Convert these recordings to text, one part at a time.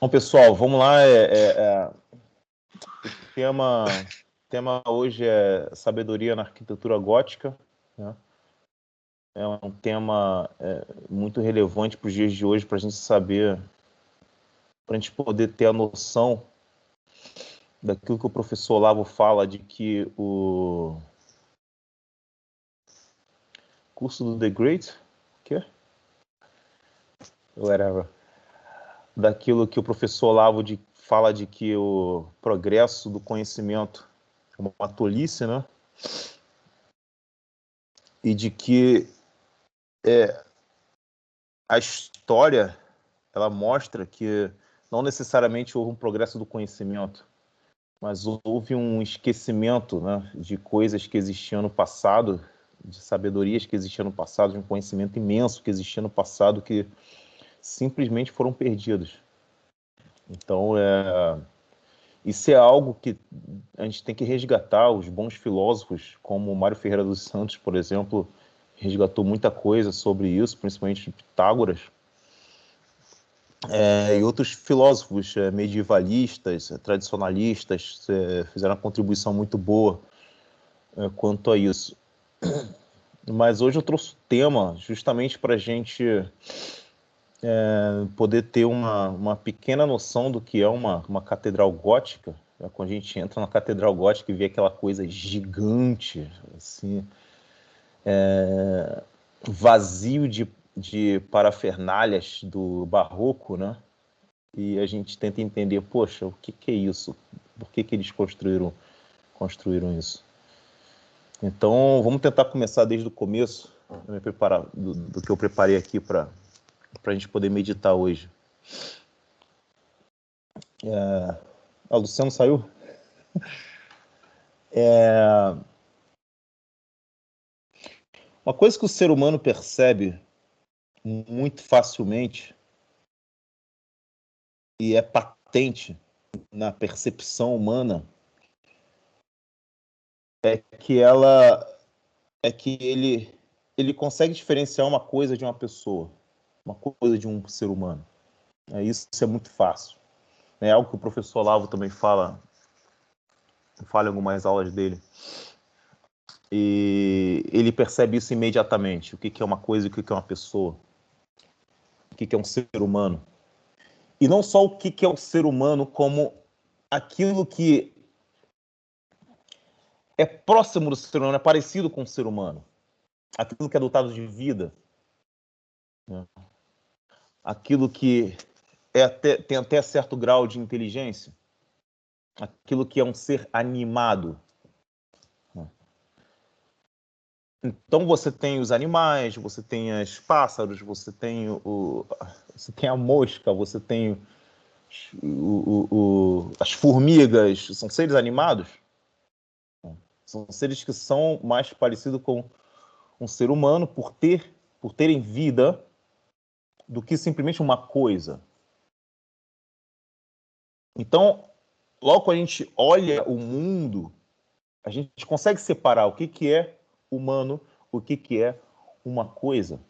Bom, pessoal, vamos lá. O tema hoje é sabedoria na arquitetura gótica, né? É um tema muito relevante para os dias de hoje, para a gente saber, para a gente poder ter a noção daquilo que o professor Olavo fala, de que o curso do The Great, whatever, daquilo que o professor Olavo fala de que o progresso do conhecimento é uma tolice, né? E de que a história ela mostra que não necessariamente houve um progresso do conhecimento, mas houve um esquecimento, né, de coisas que existiam no passado, de sabedorias que existiam no passado, de um conhecimento imenso que existia no passado que simplesmente foram perdidos. Então, isso é algo que a gente tem que resgatar. Os bons filósofos, como Mário Ferreira dos Santos, por exemplo, resgatou muita coisa sobre isso, principalmente de Pitágoras, e outros filósofos medievalistas, tradicionalistas, fizeram uma contribuição muito boa quanto a isso. Mas hoje eu trouxe o tema justamente para a gente poder ter uma pequena noção do que é uma catedral gótica. Quando a gente entra na catedral gótica e vê aquela coisa gigante, assim, vazio de parafernálias do barroco, né? E a gente tenta entender, poxa, o que é isso? Por que eles construíram isso? Então, vamos tentar começar desde o começo, me preparar do que eu preparei aqui para a gente poder meditar hoje. O Luciano saiu? Uma coisa que o ser humano percebe muito facilmente e é patente na percepção humana é que ele consegue diferenciar uma coisa de uma pessoa, uma coisa de um ser humano. Isso é muito fácil. É algo que o professor Olavo também fala em algumas aulas dele. E ele percebe isso imediatamente. O que é uma coisa e o que é uma pessoa. O que é um ser humano. E não só o que é o ser humano, como aquilo que é próximo do ser humano, é parecido com o ser humano. Aquilo que é dotado de vida. Né? Aquilo que tem até certo grau de inteligência. Aquilo que é um ser animado. Então você tem os animais, você tem os pássaros, você tem a mosca, você tem as formigas. São seres animados? São seres que são mais parecidos com um ser humano por terem vida do que simplesmente uma coisa. Então, logo quando a gente olha o mundo, a gente consegue separar o que é humano, o que é uma coisa.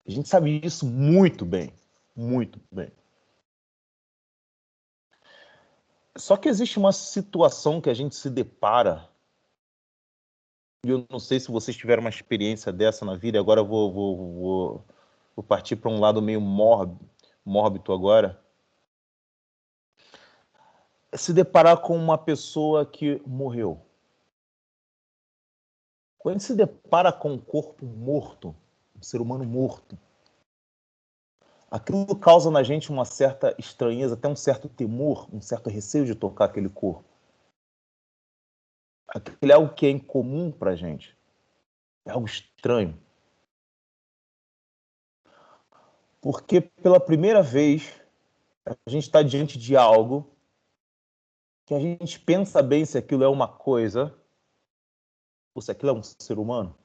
A gente sabe isso muito bem, muito bem. Só que existe uma situação que a gente se depara, e eu não sei se vocês tiveram uma experiência dessa na vida, agora eu vou partir para um lado meio mórbido agora. É se deparar com uma pessoa que morreu. Quando a gente se depara com um corpo morto, um ser humano morto, aquilo causa na gente uma certa estranheza, até um certo temor, um certo receio de tocar aquele corpo. Aquilo é algo que é incomum para a gente. É algo estranho. Porque pela primeira vez a gente está diante de algo que a gente pensa bem se aquilo é uma coisa ou se aquilo é um ser humano.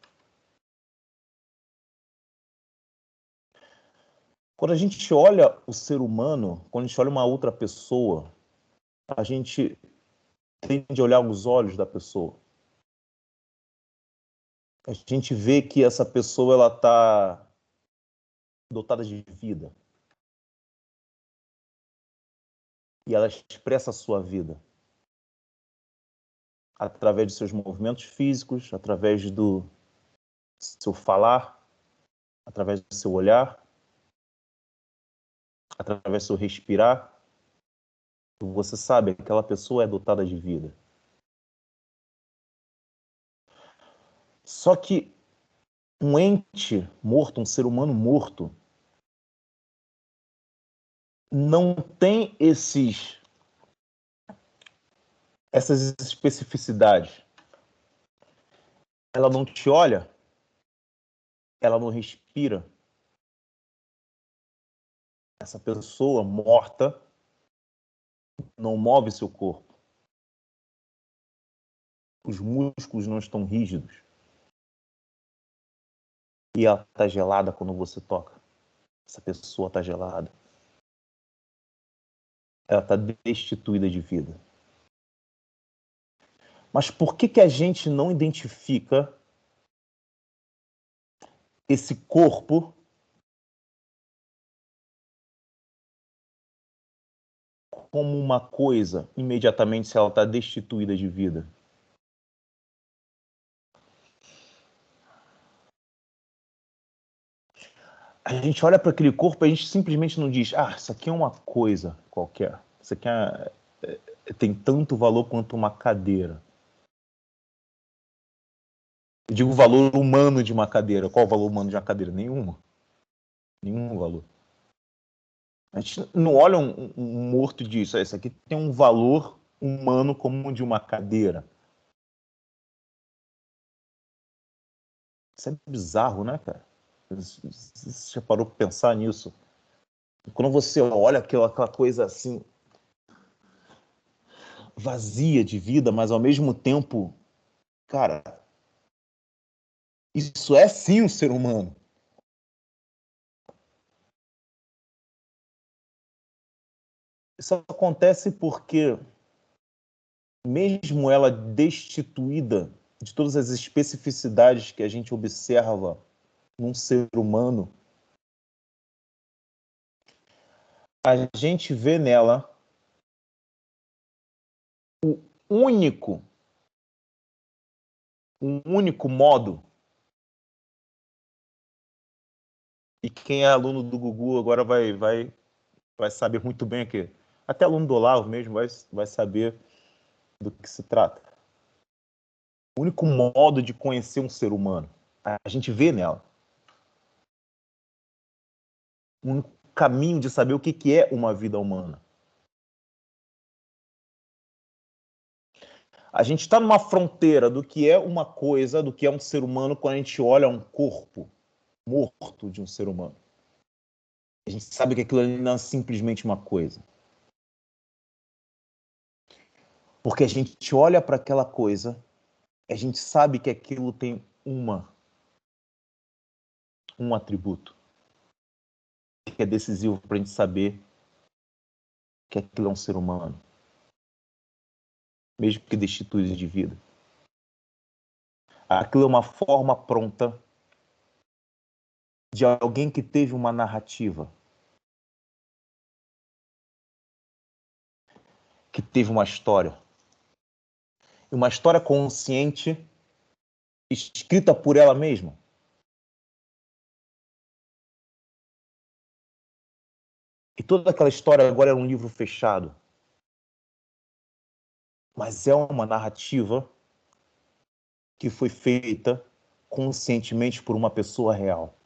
Quando a gente olha o ser humano, quando a gente olha uma outra pessoa, a gente tende a olhar os olhos da pessoa. A gente vê que essa pessoa ela está dotada de vida. e ela expressa a sua vida através de seus movimentos físicos, através do seu falar, através do seu olhar, através do seu respirar. Você sabe que aquela pessoa é dotada de vida. Só que um ente morto, um ser humano morto, não tem essas especificidades. Ela não te olha, ela não respira. Essa pessoa morta não move seu corpo. Os músculos não estão rígidos. E ela está gelada quando você toca. Essa pessoa está gelada. Ela está destituída de vida. Mas por que a gente não identifica esse corpo como uma coisa imediatamente se ela está destituída de vida? A gente olha para aquele corpo e a gente simplesmente não diz, isso aqui é uma coisa qualquer. Isso aqui tem tanto valor quanto uma cadeira. Eu digo o valor humano de uma cadeira. Qual o valor humano de uma cadeira? Nenhum valor. A gente não olha um morto e diz, isso aqui tem um valor humano como o de uma cadeira. Isso é bizarro, né, cara? Você já parou para pensar nisso? Quando você olha aquela coisa assim, vazia de vida, mas ao mesmo tempo, cara, isso é sim um ser humano. Isso acontece porque, mesmo ela destituída de todas as especificidades que a gente observa num ser humano, a gente vê nela um único modo. E quem é aluno do Gugu agora vai saber muito bem aqui. Até aluno do Olavo mesmo vai saber do que se trata. O único modo de conhecer um ser humano, a gente vê nela. O único caminho de saber o que é uma vida humana. A gente está numa fronteira do que é uma coisa, do que é um ser humano, quando a gente olha um corpo morto de um ser humano. A gente sabe que aquilo ali não é simplesmente uma coisa. Porque a gente olha para aquela coisa, a gente sabe que aquilo tem um atributo que é decisivo para a gente saber que aquilo é um ser humano, mesmo que destituído de vida. Aquilo é uma forma pronta de alguém que teve uma narrativa, que teve uma história consciente, escrita por ela mesma. E toda aquela história agora é um livro fechado. Mas é uma narrativa que foi feita conscientemente por uma pessoa real.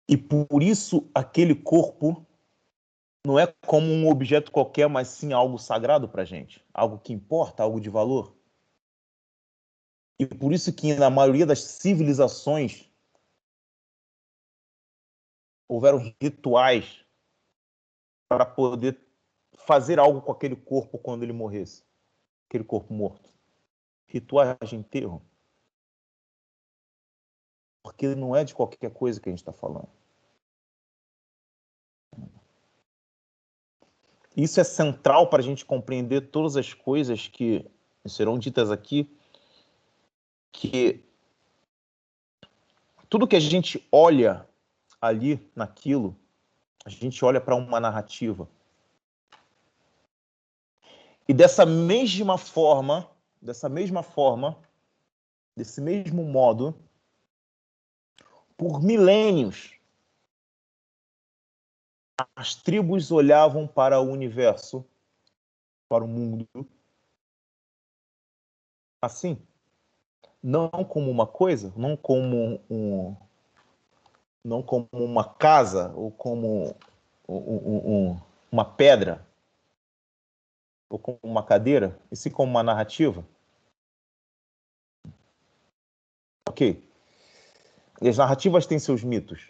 E por isso aquele corpo não é como um objeto qualquer, mas sim algo sagrado para a gente. Algo que importa, algo de valor. E por isso que na maioria das civilizações houveram rituais para poder fazer algo com aquele corpo quando ele morresse. Aquele corpo morto. Rituais de enterro. Porque não é de qualquer coisa que a gente está falando. Isso é central para a gente compreender todas as coisas que serão ditas aqui, que tudo que a gente olha ali naquilo a gente olha para uma narrativa. E dessa mesma forma, desse mesmo modo, por milênios, as tribos olhavam para o universo, para o mundo, assim, não como uma coisa, não como uma casa ou como uma pedra ou como uma cadeira, e sim como uma narrativa. Ok. E as narrativas têm seus mitos.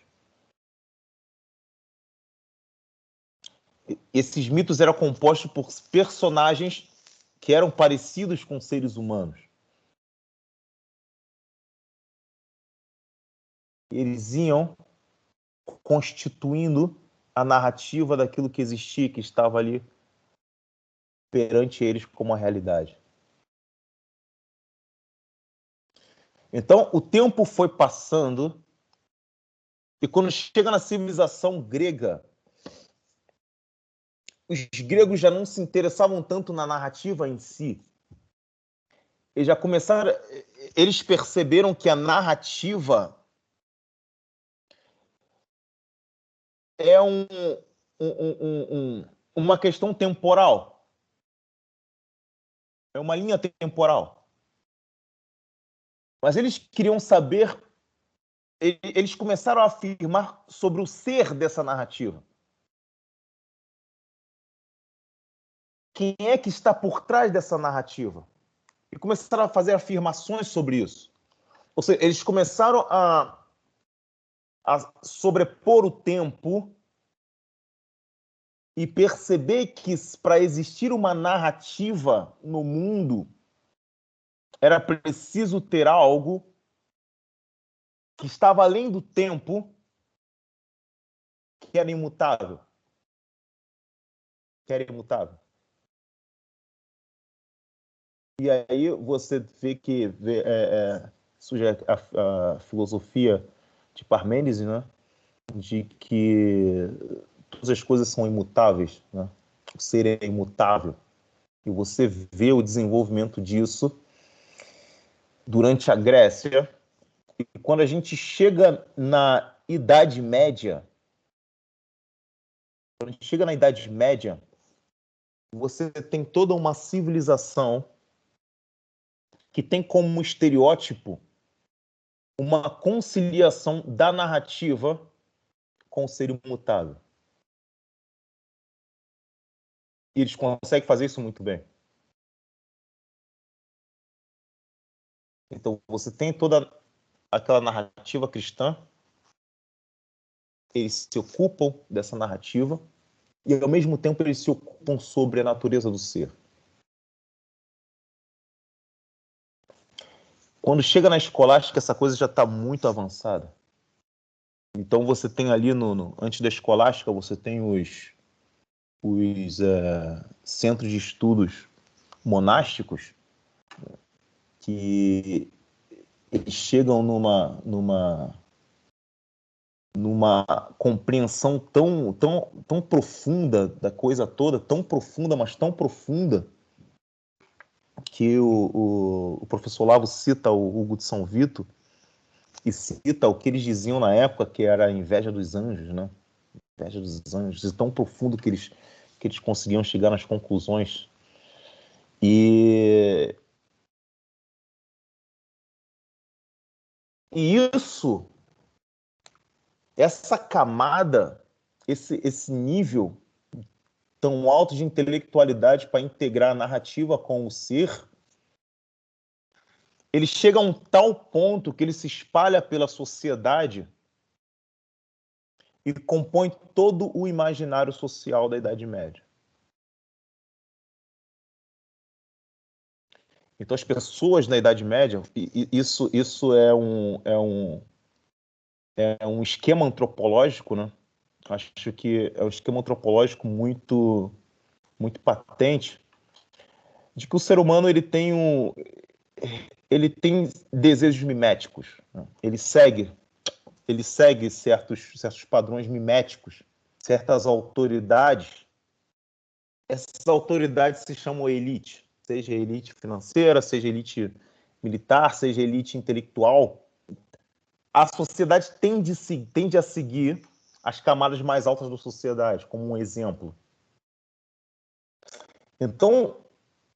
Esses mitos eram compostos por personagens que eram parecidos com seres humanos. Eles iam constituindo a narrativa daquilo que existia, que estava ali perante eles como a realidade. Então, o tempo foi passando e quando chega na civilização grega, os gregos já não se interessavam tanto na narrativa em si. Eles perceberam que a narrativa é uma questão temporal. É uma linha temporal. Mas eles queriam saber, eles começaram a afirmar sobre o ser dessa narrativa. Quem é que está por trás dessa narrativa? E começaram a fazer afirmações sobre isso. Ou seja, eles começaram a sobrepor o tempo e perceber que para existir uma narrativa no mundo era preciso ter algo que estava além do tempo, que era imutável. Que era imutável. E aí você vê que surge a filosofia de Parmênides, né? De que todas as coisas são imutáveis, né? O ser é imutável. E você vê o desenvolvimento disso durante a Grécia. E quando a gente chega na Idade Média, você tem toda uma civilização que tem como estereótipo uma conciliação da narrativa com o ser imutável. E eles conseguem fazer isso muito bem. Então, você tem toda aquela narrativa cristã, eles se ocupam dessa narrativa e, ao mesmo tempo, eles se ocupam sobre a natureza do ser. Quando chega na escolástica, essa coisa já está muito avançada. Então, você tem ali, antes da escolástica, você tem os centros de estudos monásticos que eles chegam numa compreensão tão profunda da coisa toda, tão profunda, mas tão profunda, que o professor Lavo cita o Hugo de São Vito e cita o que eles diziam na época, que era a inveja dos anjos, né? Inveja dos anjos, e tão profundo que eles conseguiam chegar nas conclusões. E isso, essa camada, esse nível tão alto de intelectualidade para integrar a narrativa com o ser, ele chega a um tal ponto que ele se espalha pela sociedade e compõe todo o imaginário social da Idade Média. Então, as pessoas na Idade Média, isso é um esquema antropológico, né? Acho que é um esquema antropológico muito, muito patente, de que o ser humano ele tem desejos miméticos, né? Ele segue certos padrões miméticos certas autoridades. Essas autoridades se chamam elite, seja elite financeira, seja elite militar, seja elite intelectual. A sociedade tende a seguir as camadas mais altas da sociedade, como um exemplo. Então,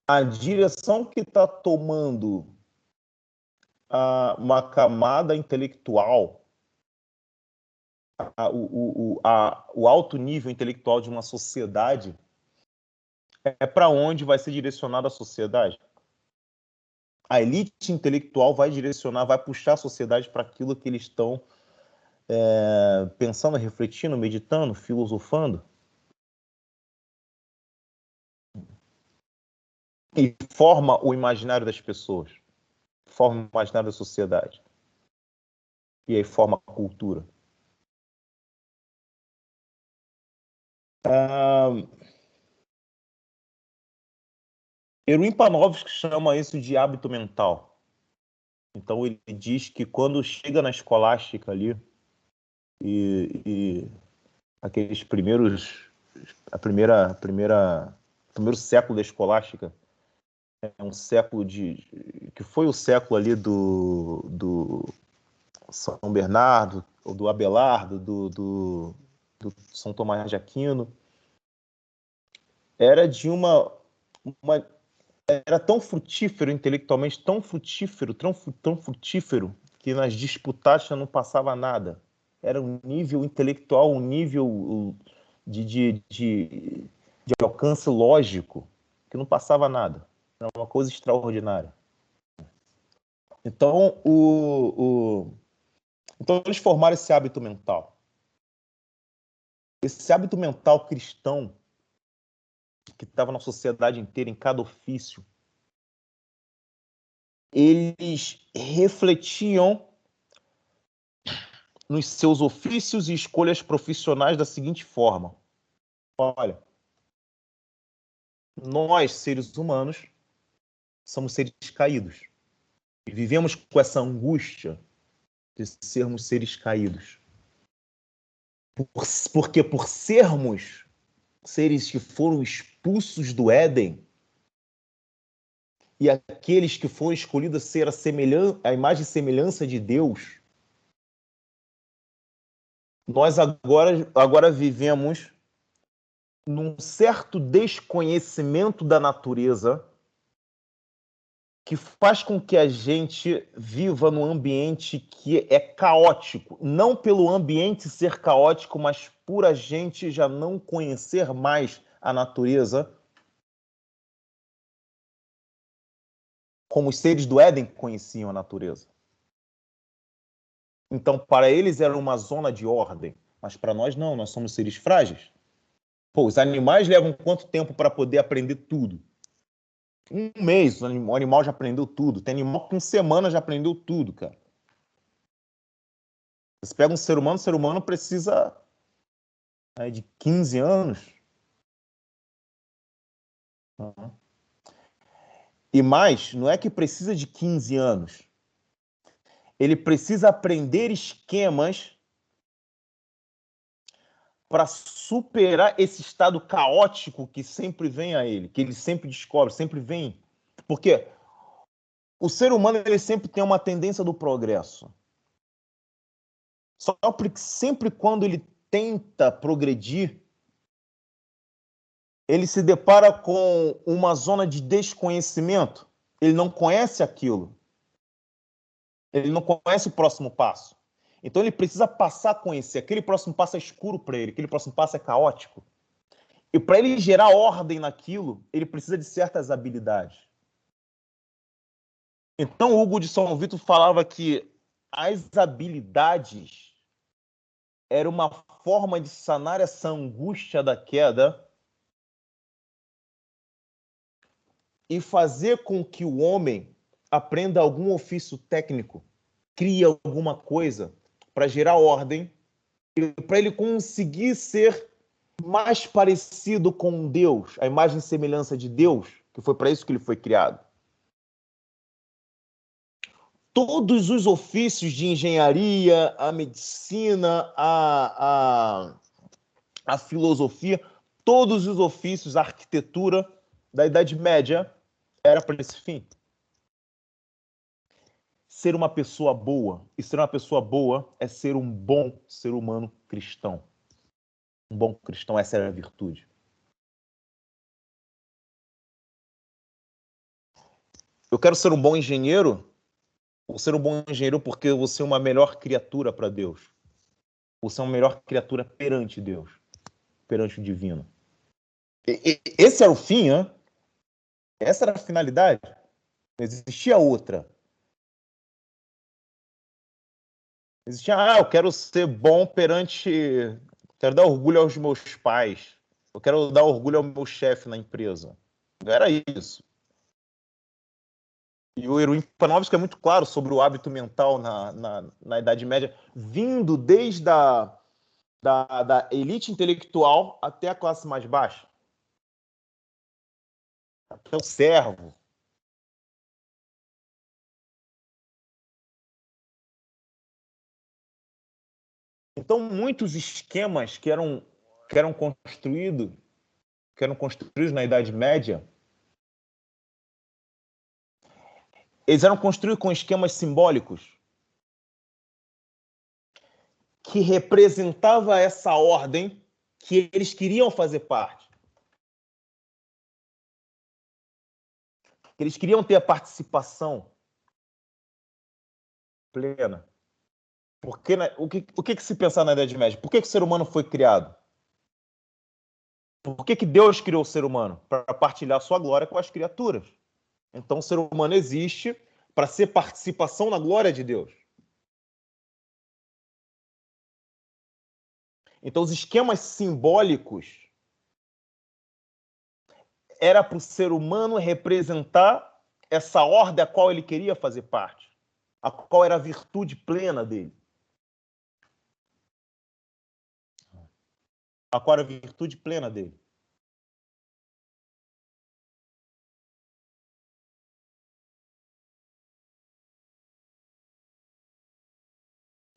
a direção que está tomando uma camada intelectual, o alto nível intelectual de uma sociedade, é para onde vai ser direcionada a sociedade. A elite intelectual vai direcionar, vai puxar a sociedade para aquilo que eles estão pensando, refletindo, meditando, filosofando. E forma o imaginário das pessoas, forma o imaginário da sociedade. E aí forma a cultura. Erwin Panofsky chama isso de hábito mental. Então ele diz que quando chega na escolástica ali, e aqueles primeiros, primeiro século da escolástica, é um século que foi o século ali do São Bernardo, ou do Abelardo, do São Tomás de Aquino, era de era tão frutífero intelectualmente, tão frutífero, que nas disputadas não passava nada. Era um nível intelectual, um nível de alcance lógico, que não passava nada. Era uma coisa extraordinária. Então, então eles formaram esse hábito mental. Esse hábito mental cristão, que estava na sociedade inteira, em cada ofício, eles refletiam nos seus ofícios e escolhas profissionais da seguinte forma: olha, nós, seres humanos, somos seres caídos e vivemos com essa angústia de sermos seres caídos. Porque por sermos seres que foram expulsos do Éden, e aqueles que foram escolhidos a ser a imagem e semelhança de Deus, nós agora vivemos num certo desconhecimento da natureza que faz com que a gente viva num ambiente que é caótico. Não pelo ambiente ser caótico, mas por a gente já não conhecer mais a natureza como os seres do Éden conheciam a natureza. Então, para eles era uma zona de ordem, mas para nós não, nós somos seres frágeis. Pô, os animais levam quanto tempo para poder aprender tudo? Um mês, o animal já aprendeu tudo. Tem animal que em semana já aprendeu tudo, cara. Você pega um ser humano, o ser humano precisa de 15 anos. E mais, não é que precisa de 15 anos. Ele precisa aprender esquemas para superar esse estado caótico que sempre vem a ele, que ele sempre descobre, sempre vem. Porque o ser humano ele sempre tem uma tendência do progresso. Só que sempre quando ele tenta progredir, ele se depara com uma zona de desconhecimento. Ele não conhece aquilo. Ele não conhece o próximo passo. Então ele precisa passar a conhecer. Aquele próximo passo é escuro para ele, aquele próximo passo é caótico. E para ele gerar ordem naquilo, ele precisa de certas habilidades. Então Hugo de São Vito falava que as habilidades era uma forma de sanar essa angústia da queda e fazer com que o homem aprenda algum ofício técnico, crie alguma coisa para gerar ordem, e para ele conseguir ser mais parecido com Deus, a imagem e semelhança de Deus, que foi para isso que ele foi criado. Todos os ofícios de engenharia, a medicina, a filosofia, todos os ofícios, a arquitetura da Idade Média era para esse fim. Ser uma pessoa boa, e ser uma pessoa boa é ser um bom ser humano cristão. Um bom cristão, essa era a virtude. Eu quero ser um bom engenheiro, ou ser um bom engenheiro porque eu vou ser uma melhor criatura para Deus. Vou ser uma melhor criatura perante Deus, perante o divino. Esse era o fim, hein? Essa era a finalidade. Não existia outra. Existia, eu quero ser bom perante... Quero dar orgulho aos meus pais. Eu quero dar orgulho ao meu chefe na empresa. Não era isso. E o Erwin Panofsky é muito claro sobre o hábito mental na Idade Média, vindo desde da elite intelectual até a classe mais baixa. Até o servo. Então, muitos esquemas que eram construídos na Idade Média, eles eram construídos com esquemas simbólicos que representava essa ordem que eles queriam fazer parte. Eles queriam ter a participação plena. Porque, o que se pensar na Idade Média? Por que o ser humano foi criado? Por que Deus criou o ser humano? Para partilhar sua glória com as criaturas. Então, o ser humano existe para ser participação na glória de Deus. Então, os esquemas simbólicos era para o ser humano representar essa ordem a qual ele queria fazer parte, a qual era a virtude plena dele. A qual era a virtude plena dele.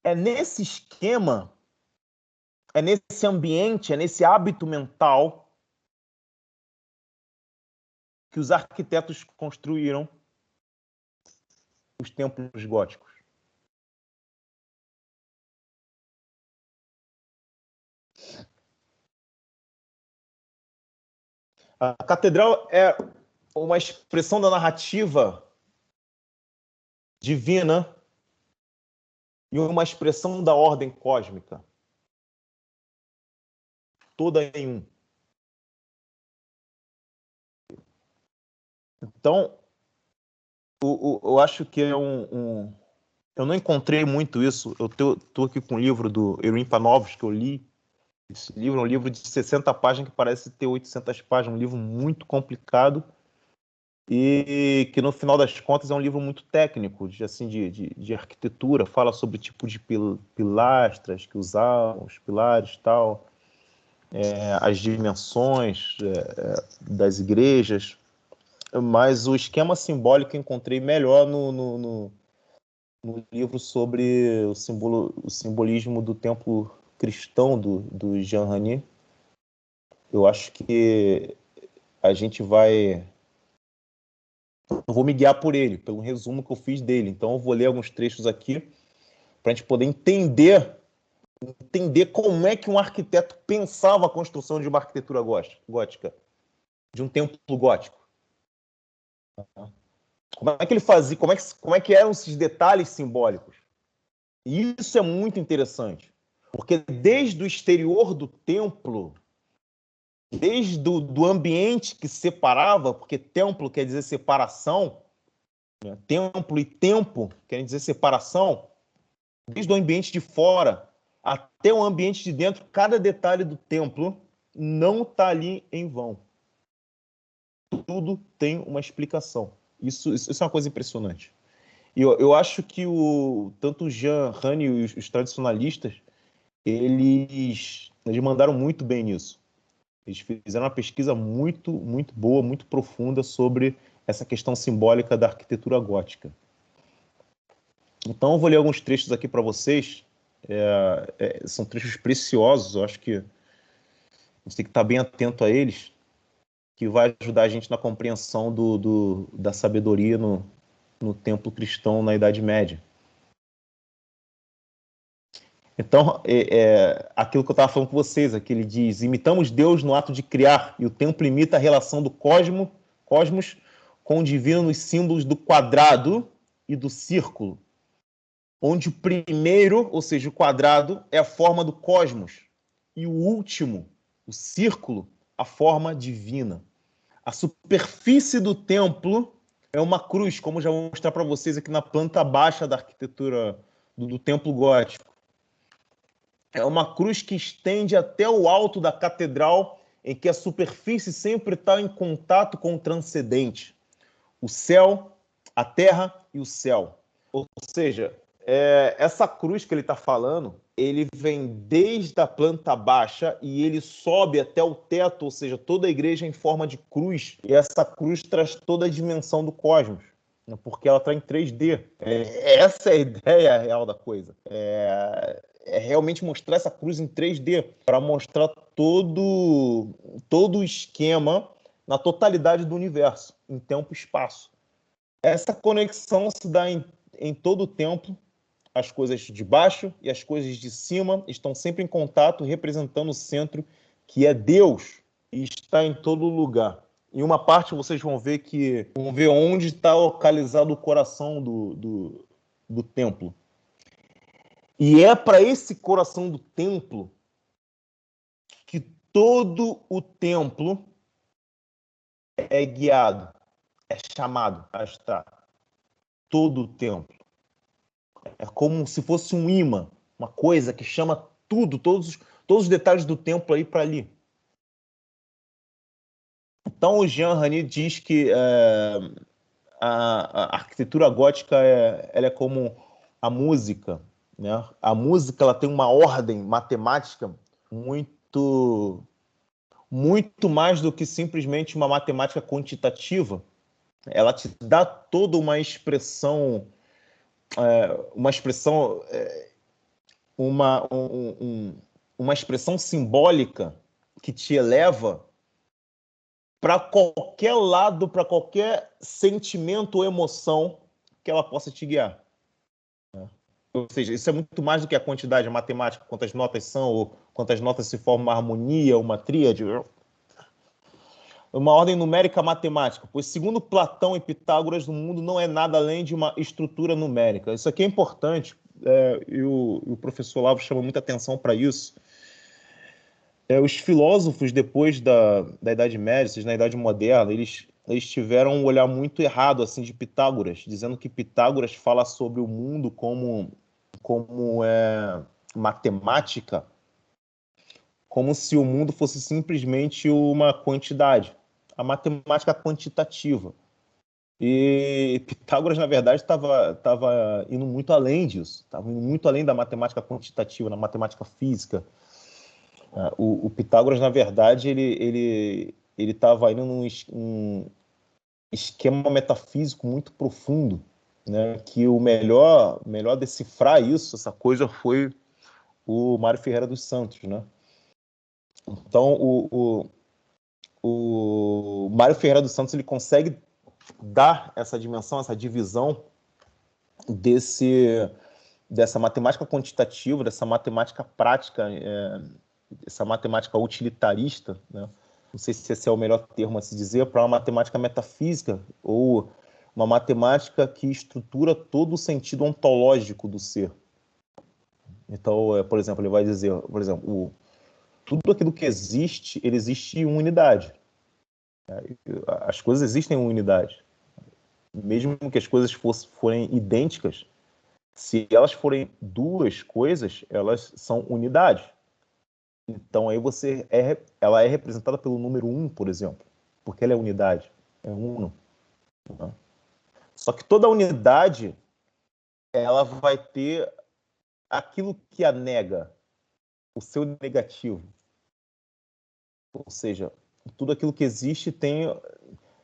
É nesse esquema, é nesse ambiente, é nesse hábito mental que os arquitetos construíram os templos góticos. A catedral é uma expressão da narrativa divina e uma expressão da ordem cósmica. Toda em um. Então, eu acho que é eu não encontrei muito isso. Eu estou aqui com o livro do Erwin Panofsky que eu li. Esse livro é um livro de 60 páginas que parece ter 800 páginas. Um livro muito complicado e que, no final das contas, é um livro muito técnico, de arquitetura. Fala sobre o tipo de pilastras que usavam, os pilares e tal, as dimensões das igrejas. Mas o esquema simbólico eu encontrei melhor no livro sobre o simbolismo do templo cristão do Jean Ranier. Eu acho que a gente vai... Eu vou me guiar por ele, pelo resumo que eu fiz dele. Então eu vou ler alguns trechos aqui para a gente poder entender como é que um arquiteto pensava a construção de uma arquitetura gótica, de um templo gótico. Como é que ele fazia, como é que eram esses detalhes simbólicos? E isso é muito interessante, porque desde o exterior do templo, desde do ambiente que separava, porque templo quer dizer separação, né? Templo e tempo querem dizer separação, desde o ambiente de fora até o ambiente de dentro, cada detalhe do templo não está ali em vão. Tudo tem uma explicação. Isso é uma coisa impressionante. E eu acho que tanto o Jean Ranier e os tradicionalistas, eles mandaram muito bem nisso. Eles fizeram uma pesquisa muito, muito boa, muito profunda sobre essa questão simbólica da arquitetura gótica. Então, eu vou ler alguns trechos aqui para vocês. São trechos preciosos. Eu acho que gente tem que estar bem atento a eles, que vai ajudar a gente na compreensão da sabedoria no templo cristão na Idade Média. Então, aquilo que eu estava falando com vocês, que ele diz, imitamos Deus no ato de criar, e o templo imita a relação do cosmos com o divino nos símbolos do quadrado e do círculo, onde o primeiro, ou seja, o quadrado, é a forma do cosmos, e o último, o círculo, a forma divina. A superfície do templo é uma cruz, como já vou mostrar para vocês aqui na planta baixa da arquitetura do templo gótico. É uma cruz que estende até o alto da catedral, em que a superfície sempre está em contato com o transcendente. O céu, a terra e o céu. Ou seja, essa cruz que ele está falando, ele vem desde a planta baixa e ele sobe até o teto, ou seja, toda a igreja em forma de cruz. E essa cruz traz toda a dimensão do cosmos, porque ela está em 3D. Essa é a ideia real da coisa. É realmente mostrar essa cruz em 3D, para mostrar todo o esquema na totalidade do universo, em tempo e espaço. Essa conexão se dá em todo o templo. As coisas de baixo e as coisas de cima estão sempre em contato, representando o centro, que é Deus, e está em todo lugar. Em uma parte vocês vão ver onde está localizado o coração do templo. E é para esse coração do templo que todo o templo é guiado, é chamado a estar. Todo o templo. É como se fosse um imã, uma coisa que chama todos os detalhes do templo aí para ali. Então o Jean Rani diz que a arquitetura gótica ela é como a música, né? A música ela tem uma ordem matemática muito mais do que simplesmente uma matemática quantitativa. Ela te dá toda uma expressão, uma expressão simbólica que te eleva para qualquer lado, para qualquer sentimento ou emoção que ela possa te guiar. Ou seja, isso é muito mais do que a quantidade, a matemática, quantas notas são, ou quantas notas se formam uma harmonia, uma tríade. Uma ordem numérica matemática, pois segundo Platão e Pitágoras, o mundo não é nada além de uma estrutura numérica. Isso aqui é importante, e o professor Lavo chama muita atenção para isso. Os filósofos, depois da Idade Média, seja, na Idade Moderna, eles tiveram um olhar muito errado assim, de Pitágoras, dizendo que Pitágoras fala sobre o mundo como matemática, como se o mundo fosse simplesmente uma quantidade, a matemática quantitativa. E Pitágoras, na verdade, estava indo muito além disso, estava indo muito além da matemática quantitativa, na matemática física. O Pitágoras, na verdade, ele estava indo num esquema metafísico muito profundo, né? Que o melhor decifrar isso, essa coisa, foi o Mário Ferreira dos Santos, né? Então, o Mário Ferreira dos Santos ele consegue dar essa dimensão, essa divisão dessa matemática quantitativa, dessa matemática prática, essa matemática utilitarista, né? Não sei se esse é o melhor termo a se dizer, para uma matemática metafísica, ou uma matemática que estrutura todo o sentido ontológico do ser. Então, por exemplo, ele vai dizer, tudo aquilo que existe, ele existe em unidade. As coisas existem em unidade. Mesmo que as coisas forem idênticas, se elas forem duas coisas, elas são unidades. Então, aí ela é representada pelo número 1, por exemplo, porque ela é unidade, é uno. Né? Só que toda unidade, ela vai ter aquilo que a nega, o seu negativo. Ou seja, tudo aquilo que existe tem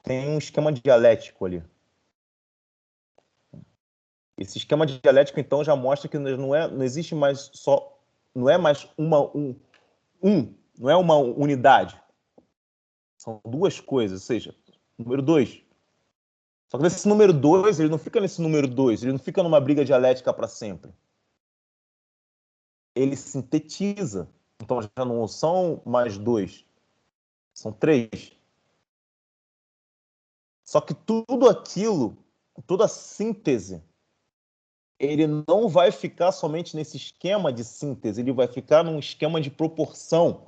um esquema dialético ali. Esse esquema dialético, então, já mostra que não existe mais não é mais um não é uma unidade. São duas coisas, ou seja, número 2. Só que esse número 2, ele não fica nesse número 2, ele não fica numa briga dialética para sempre. Ele sintetiza. Então já não são mais 2, são 3. Só que tudo aquilo, toda a síntese, ele não vai ficar somente nesse esquema de síntese, ele vai ficar num esquema de proporção.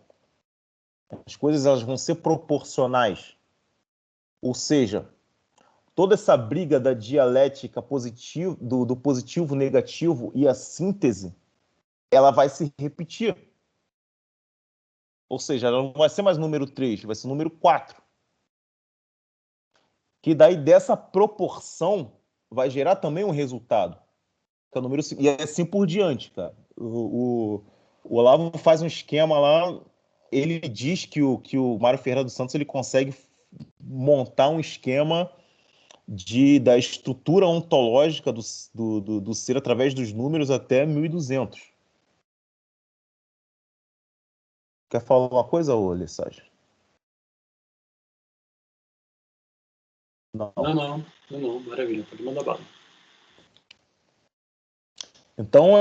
As coisas elas vão ser proporcionais. Ou seja, toda essa briga da dialética positivo, do positivo, negativo e a síntese, ela vai se repetir. Ou seja, ela não vai ser mais número 3, vai ser número 4. Que daí dessa proporção vai gerar também um resultado. Que é o número 5. E assim por diante, cara. O Olavo faz um esquema lá, ele diz que o Mário Ferreira dos Santos ele consegue montar um esquema da estrutura ontológica do ser através dos números até 1200. Quer falar uma coisa, Lessage? Não, maravilha, pode mandar bala. Então,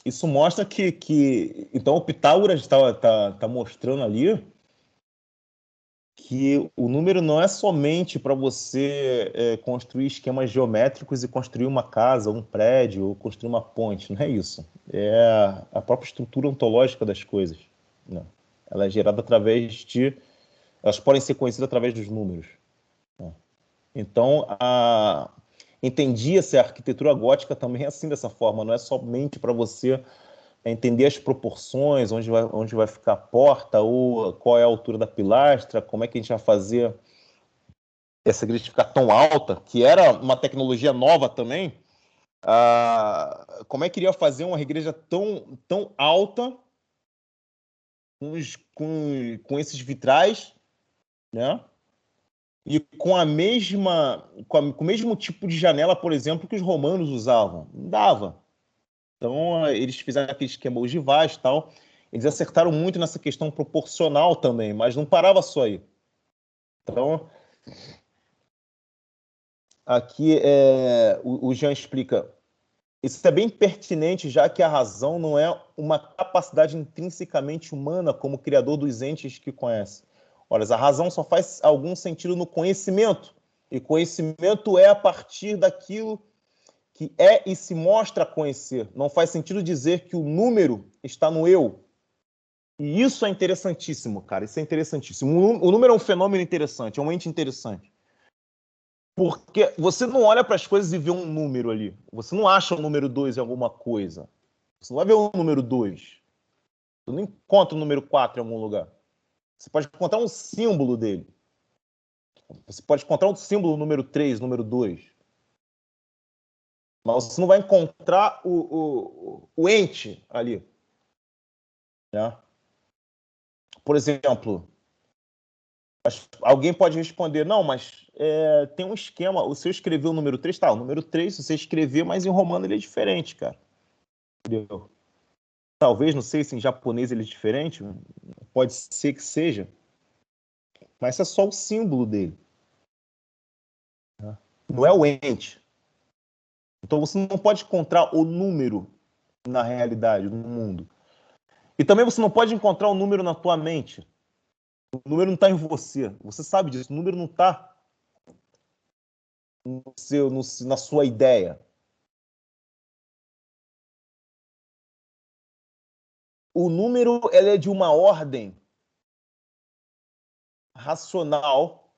isso mostra que então o Pitágoras está mostrando ali que o número não é somente para você construir esquemas geométricos e construir uma casa, um prédio, ou construir uma ponte. Não é isso. É a própria estrutura ontológica das coisas. Não. Ela é gerada através de... Elas podem ser conhecidas através dos números. Então, entendia-se a arquitetura gótica também assim, dessa forma. Não é somente para você entender as proporções, onde vai ficar a porta, ou qual é a altura da pilastra, como é que a gente vai fazer essa igreja ficar tão alta, que era uma tecnologia nova também. Como é que iria fazer uma igreja tão alta com esses vitrais, né? E com o mesmo tipo de janela, por exemplo, que os romanos usavam. Não dava. Então, eles fizeram aquele esquema ogivais e tal. Eles acertaram muito nessa questão proporcional também, mas não parava só aí. Então, aqui o Jean explica. Isso é bem pertinente, já que a razão não é uma capacidade intrinsecamente humana como criador dos entes que conhece. Olha, a razão só faz algum sentido no conhecimento. E conhecimento é a partir daquilo que é e se mostra conhecer. Não faz sentido dizer que o número está no eu. E isso é interessantíssimo, cara. Isso é interessantíssimo. O número é um fenômeno interessante, é um ente interessante. Porque você não olha para as coisas e vê um número ali. Você não acha o número 2 em alguma coisa. Você não vai ver o número 2. Você não encontra o número 4 em algum lugar. Você pode encontrar um símbolo dele. Você pode encontrar um símbolo número 3, número 2. Mas você não vai encontrar o ente ali. Né? Por exemplo, alguém pode responder, não, mas tem um esquema, se eu escrever o número 3, tá, o número 3, se você escrever, mas em romano ele é diferente, cara. Entendeu? Talvez, não sei se em japonês ele é diferente, pode ser que seja, mas é só o símbolo dele. Não é o ente. Então você não pode encontrar o número na realidade, no mundo. E também você não pode encontrar o número na tua mente. O número não está em você. Você sabe disso. O número não está na sua ideia. O número ele é de uma ordem racional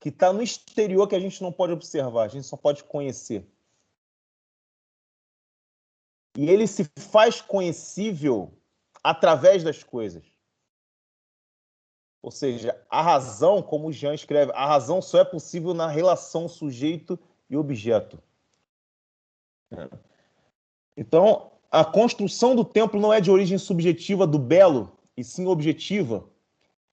que está no exterior, que a gente não pode observar, a gente só pode conhecer. E ele se faz conhecível através das coisas. Ou seja, a razão, como o Jean escreve, a razão só é possível na relação sujeito e objeto. Então, a construção do templo não é de origem subjetiva do belo, e sim objetiva.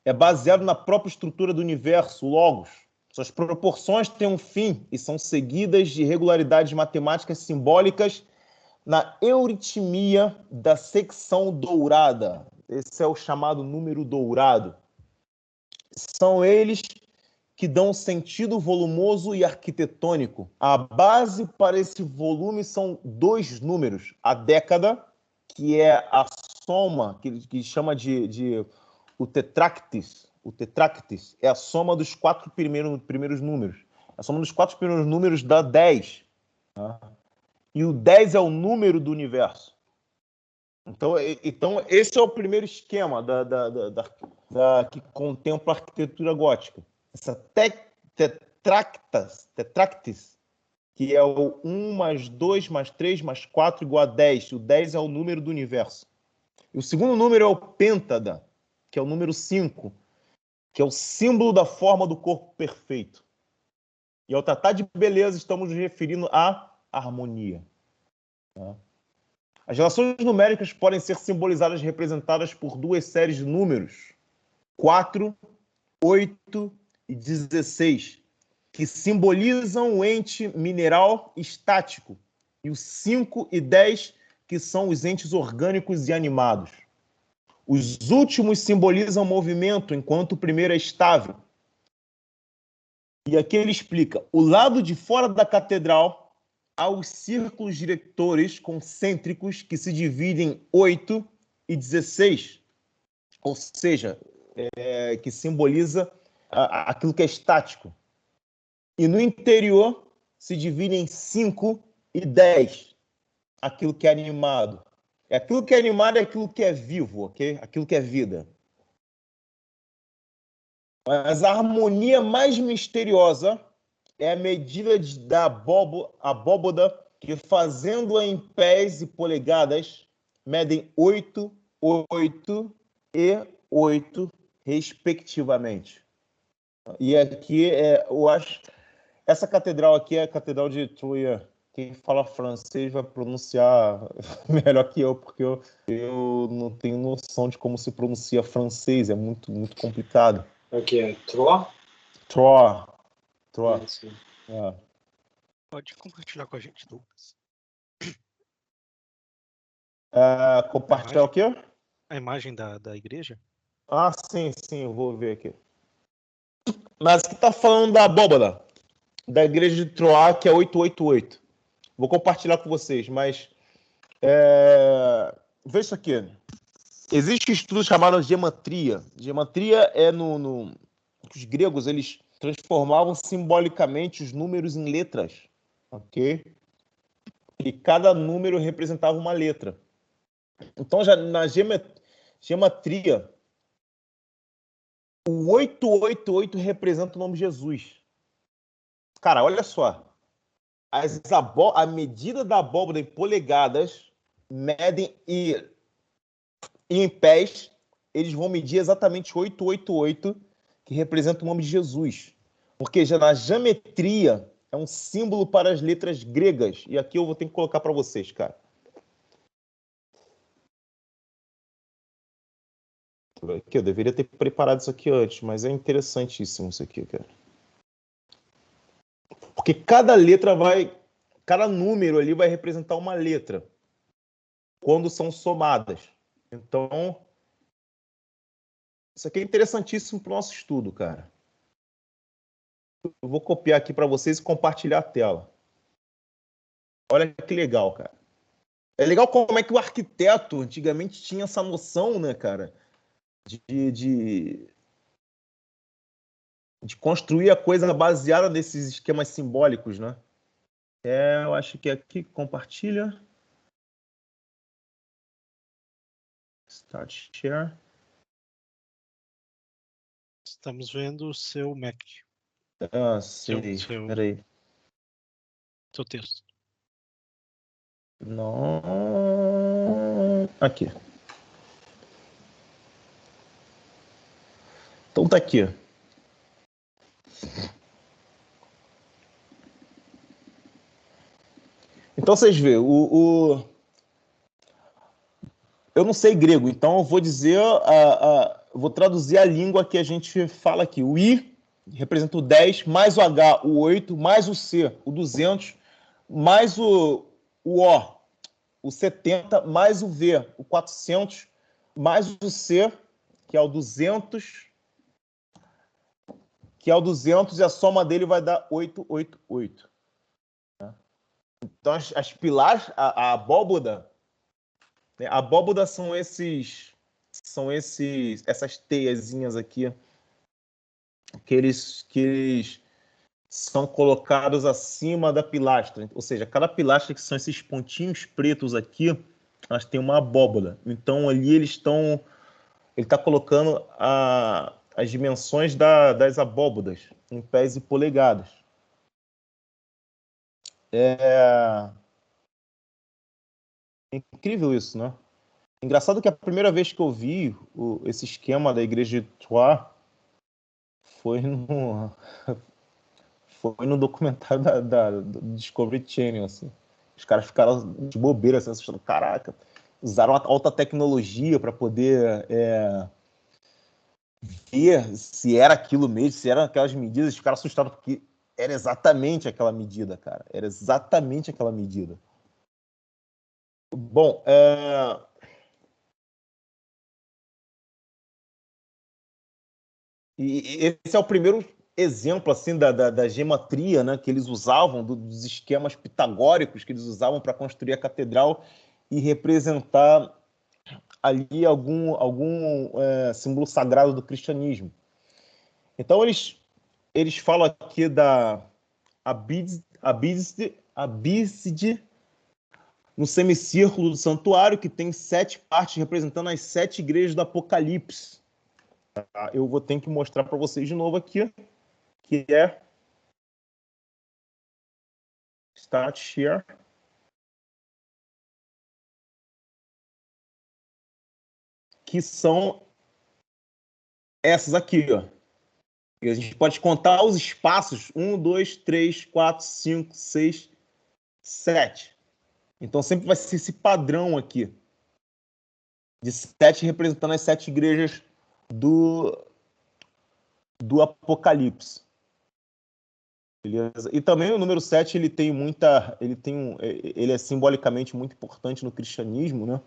É baseado na própria estrutura do universo, o logos. Suas proporções têm um fim e são seguidas de regularidades matemáticas simbólicas na euritmia da secção dourada. Esse é o chamado número dourado. São eles que dão sentido volumoso e arquitetônico. A base para esse volume são dois números. A década, que é a soma, que chama de o tetractis. O tetractis é a soma dos quatro primeiros números. A soma dos quatro primeiros números dá 10. Tá? E o 10 é o número do universo. Então esse é o primeiro esquema que contempla a arquitetura gótica. Essa tetractis, que é o 1 mais 2 mais 3 mais 4 igual a 10. O 10 é o número do universo. E o segundo número é o pêntada, que é o número 5, que é o símbolo da forma do corpo perfeito. E ao tratar de beleza, estamos nos referindo à harmonia. Tá? As relações numéricas podem ser simbolizadas e representadas por duas séries de números, 4, 8 e 16, que simbolizam o ente mineral estático, e os 5 e 10, que são os entes orgânicos e animados. Os últimos simbolizam movimento, enquanto o primeiro é estável. E aqui ele explica: o lado de fora da catedral há os círculos diretores concêntricos que se dividem em 8 e 16, ou seja, que simboliza aquilo que é estático. E no interior se divide em 5 e 10, aquilo que é animado. Aquilo que é animado é aquilo que é vivo, ok? Aquilo que é vida. Mas a harmonia mais misteriosa é a medida da abóboda, que fazendo-a em pés e polegadas, medem 8, 8 e 8, respectivamente. E aqui, eu acho, essa catedral aqui é a Catedral de Troyes. Quem fala francês vai pronunciar melhor que eu, porque eu não tenho noção de como se pronuncia francês, é muito, muito complicado. Aqui é Troyes? Troyes. Pode compartilhar com a gente, Douglas. Compartilhar o quê? A imagem da igreja? Ah, sim, eu vou ver aqui. Mas aqui está falando da abóbada, da igreja de Troyes, que é 888. Vou compartilhar com vocês, mas veja isso aqui. Existe um estudo chamado gematria. Gematria é os gregos, eles transformavam simbolicamente os números em letras, ok? E cada número representava uma letra. Então, já na gematria, o 888 representa o nome de Jesus. Cara, olha só. A medida da abóbora em polegadas medem e em pés, eles vão medir exatamente 888, que representa o nome de Jesus. Porque já na geometria é um símbolo para as letras gregas. E aqui eu vou ter que colocar para vocês, cara. Aqui, eu deveria ter preparado isso aqui antes, mas é interessantíssimo isso aqui, cara. Porque cada número ali vai representar uma letra quando são somadas. Então, isso aqui é interessantíssimo para o nosso estudo, cara. Eu vou copiar aqui para vocês e compartilhar a tela. Olha que legal, cara. É legal como é que o arquiteto antigamente tinha essa noção, né, cara, de construir a coisa baseada nesses esquemas simbólicos, né? Eu acho que aqui compartilha. Start share. Estamos vendo o seu Mac. Ah, sei. Peraí. Seu texto. Não. Aqui. Então tá aqui. Então vocês vê, eu não sei grego, então eu vou dizer, vou traduzir a língua que a gente fala aqui. O I representa o 10, mais o H, o 8, mais o C, o 200, mais o O, o 70 mais o V, o 400 mais o C, que é o 200, e a soma dele vai dar 888. Então, as pilastras, a abóboda, né? A abóboda são essas teiazinhas aqui, que eles são colocados acima da pilastra. Ou seja, cada pilastra, que são esses pontinhos pretos aqui, elas têm uma abóboda. Então, ali ele está colocando as dimensões das abóbodas em pés e polegadas. É incrível isso, né? Engraçado que a primeira vez que eu vi esse esquema da igreja de Troyes foi no documentário do Discovery Channel, assim. Os caras ficaram de bobeira, assim, assustando. Caraca, usaram alta tecnologia para poder ver se era aquilo mesmo, se eram aquelas medidas. Os caras assustaram porque era exatamente aquela medida, cara. Era exatamente aquela medida. Bom, e esse é o primeiro exemplo assim da geometria, né, que eles usavam, dos esquemas pitagóricos que eles usavam para construir a catedral e representar ali algum símbolo sagrado do cristianismo. Então eles falam aqui da abíside no semicírculo do santuário, que tem 7 partes representando as 7 igrejas do Apocalipse. Eu vou ter que mostrar para vocês de novo aqui, que é Start Share. Que são essas aqui, ó. E a gente pode contar os espaços: 1, 2, 3, 4, 5, 6, 7. Então sempre vai ser esse padrão aqui de 7 representando as 7 igrejas do Apocalipse. Beleza? E também o número 7, ele é simbolicamente muito importante no cristianismo, né?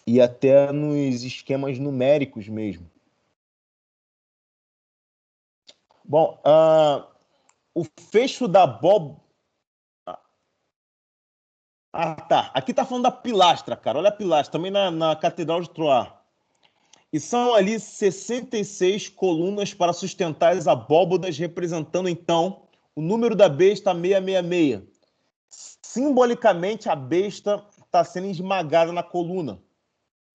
E até nos esquemas numéricos mesmo. Bom, o fecho da abóbora... tá. Aqui tá falando da pilastra, cara. Olha a pilastra, também na Catedral de Troyes. E são ali 66 colunas para sustentar as abóbodas, representando, então, o número da besta 666. Simbolicamente, a besta está sendo esmagada na coluna.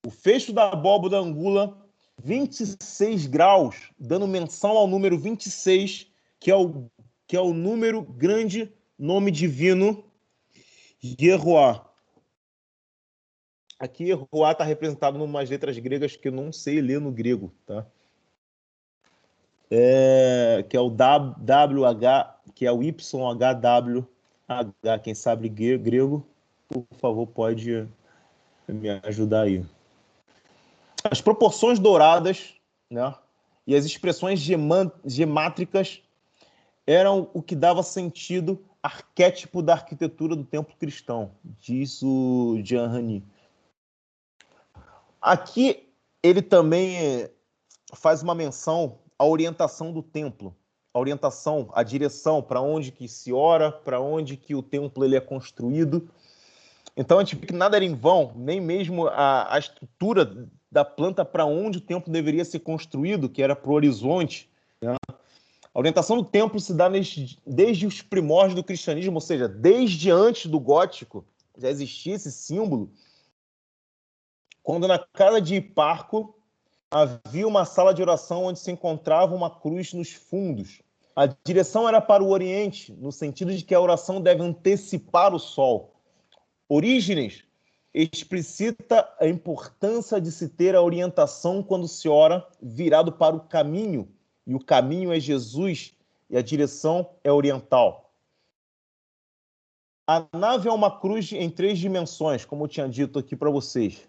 O fecho da abóboda angula 26 graus, dando menção ao número 26, que é o número grande nome divino Yehoah. Aqui Yehoah está representado em umas letras gregas que eu não sei ler no grego, tá? Que é o WH, que é o YHWH. Quem sabe grego, por favor, pode me ajudar aí. As proporções douradas, né, e as expressões gemátricas eram o que dava sentido arquétipo da arquitetura do templo cristão, diz o Jean Rani. Aqui ele também faz uma menção à orientação do templo, a direção, para onde que se ora, para onde que o templo ele é construído. Então a gente vê que nada era em vão, nem mesmo a estrutura da planta para onde o templo deveria ser construído, que era para o horizonte, né? A orientação do templo se dá desde os primórdios do cristianismo, ou seja, desde antes do gótico já existia esse símbolo, quando na casa de Hiparco havia uma sala de oração onde se encontrava uma cruz nos fundos. A direção era para o oriente, no sentido de que a oração deve antecipar o sol. Orígenes explicita a importância de se ter a orientação quando se ora virado para o caminho, e o caminho é Jesus, e a direção é oriental. A nave é uma cruz em 3 dimensões, como eu tinha dito aqui para vocês.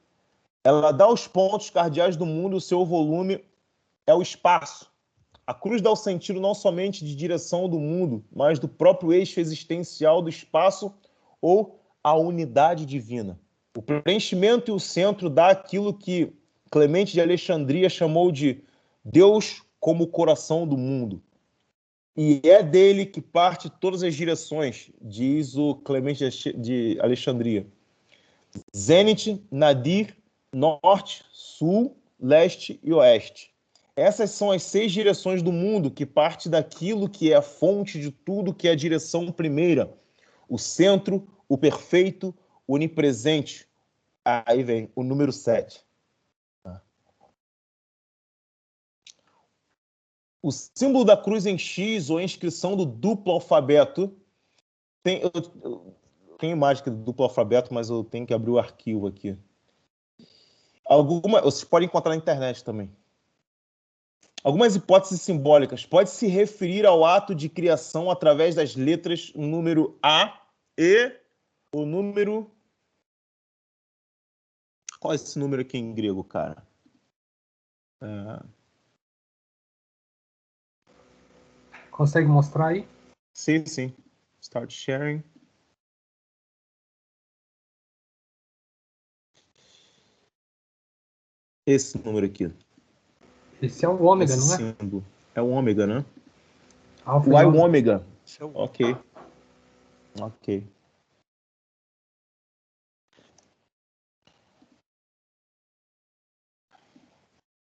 Ela dá os pontos cardeais do mundo, o seu volume é o espaço. A cruz dá o sentido não somente de direção do mundo, mas do próprio eixo existencial do espaço ou a unidade divina. O preenchimento e o centro dá aquilo que Clemente de Alexandria chamou de Deus como o coração do mundo. E é dele que parte todas as direções, diz o Clemente de Alexandria. Zênite, nadir, norte, sul, leste e oeste. Essas são as 6 direções do mundo que parte daquilo que é a fonte de tudo, que é a direção primeira. O centro, o perfeito, o onipresente. Aí vem o número 7. O símbolo da cruz em X ou a inscrição do duplo alfabeto tem imagem do duplo alfabeto, mas eu tenho que abrir o arquivo aqui. Vocês podem encontrar na internet também. Algumas hipóteses simbólicas. Pode se referir ao ato de criação através das letras número A e o número... Qual é esse número aqui em grego, cara? Consegue mostrar aí? Sim, sim. Start sharing. Esse número aqui. Esse é o ômega, Esse não é? símbolo. É o ômega, né? Alfa Y ômega. Esse é o Ok. Ok.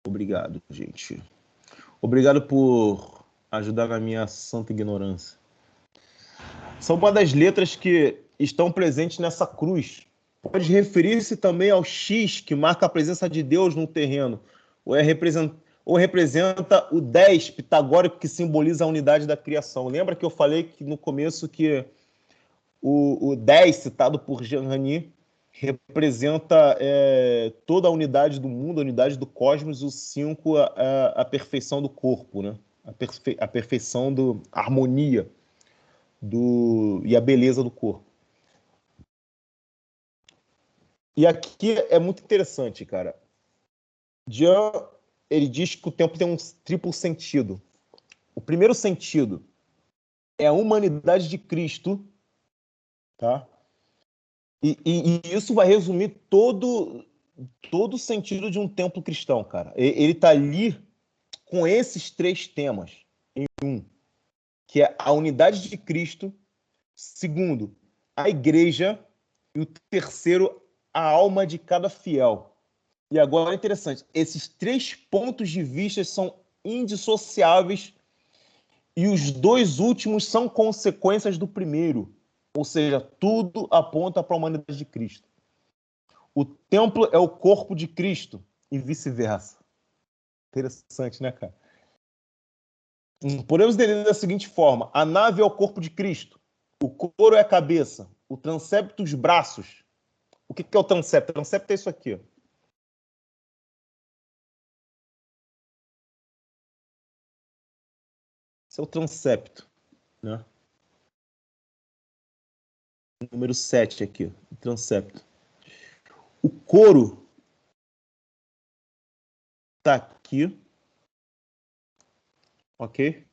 Obrigado, gente. Obrigado por ajudar na minha santa ignorância. São uma das letras que estão presentes nessa cruz. Pode referir-se também ao X, que marca a presença de Deus no terreno, ou representa o 10 pitagórico, que simboliza a unidade da criação. Lembra que eu falei que no começo que o 10, citado por Jean Rani, representa toda a unidade do mundo, a unidade do cosmos, o 5, a perfeição do corpo, né? A perfeição da harmonia e a beleza do corpo. E aqui é muito interessante, cara. Jean, ele diz que o tempo tem um triplo sentido. O primeiro sentido é a humanidade de Cristo, tá? E isso vai resumir todo o sentido de um templo cristão, cara. Ele está ali com esses 3 temas em um, que é a unidade de Cristo, segundo, a igreja, e o terceiro, a alma de cada fiel. E agora é interessante, esses 3 pontos de vista são indissociáveis e os 2 últimos são consequências do primeiro. Ou seja, tudo aponta para a humanidade de Cristo. O templo é o corpo de Cristo e vice-versa. Interessante, né, cara? Podemos entender da seguinte forma: a nave é o corpo de Cristo, o coro é a cabeça, o transepto os braços. O que é o transepto? O transepto é isso aqui, ó. Esse é o transepto, né? Número 7 aqui, o transepto. O coro está aqui, ok?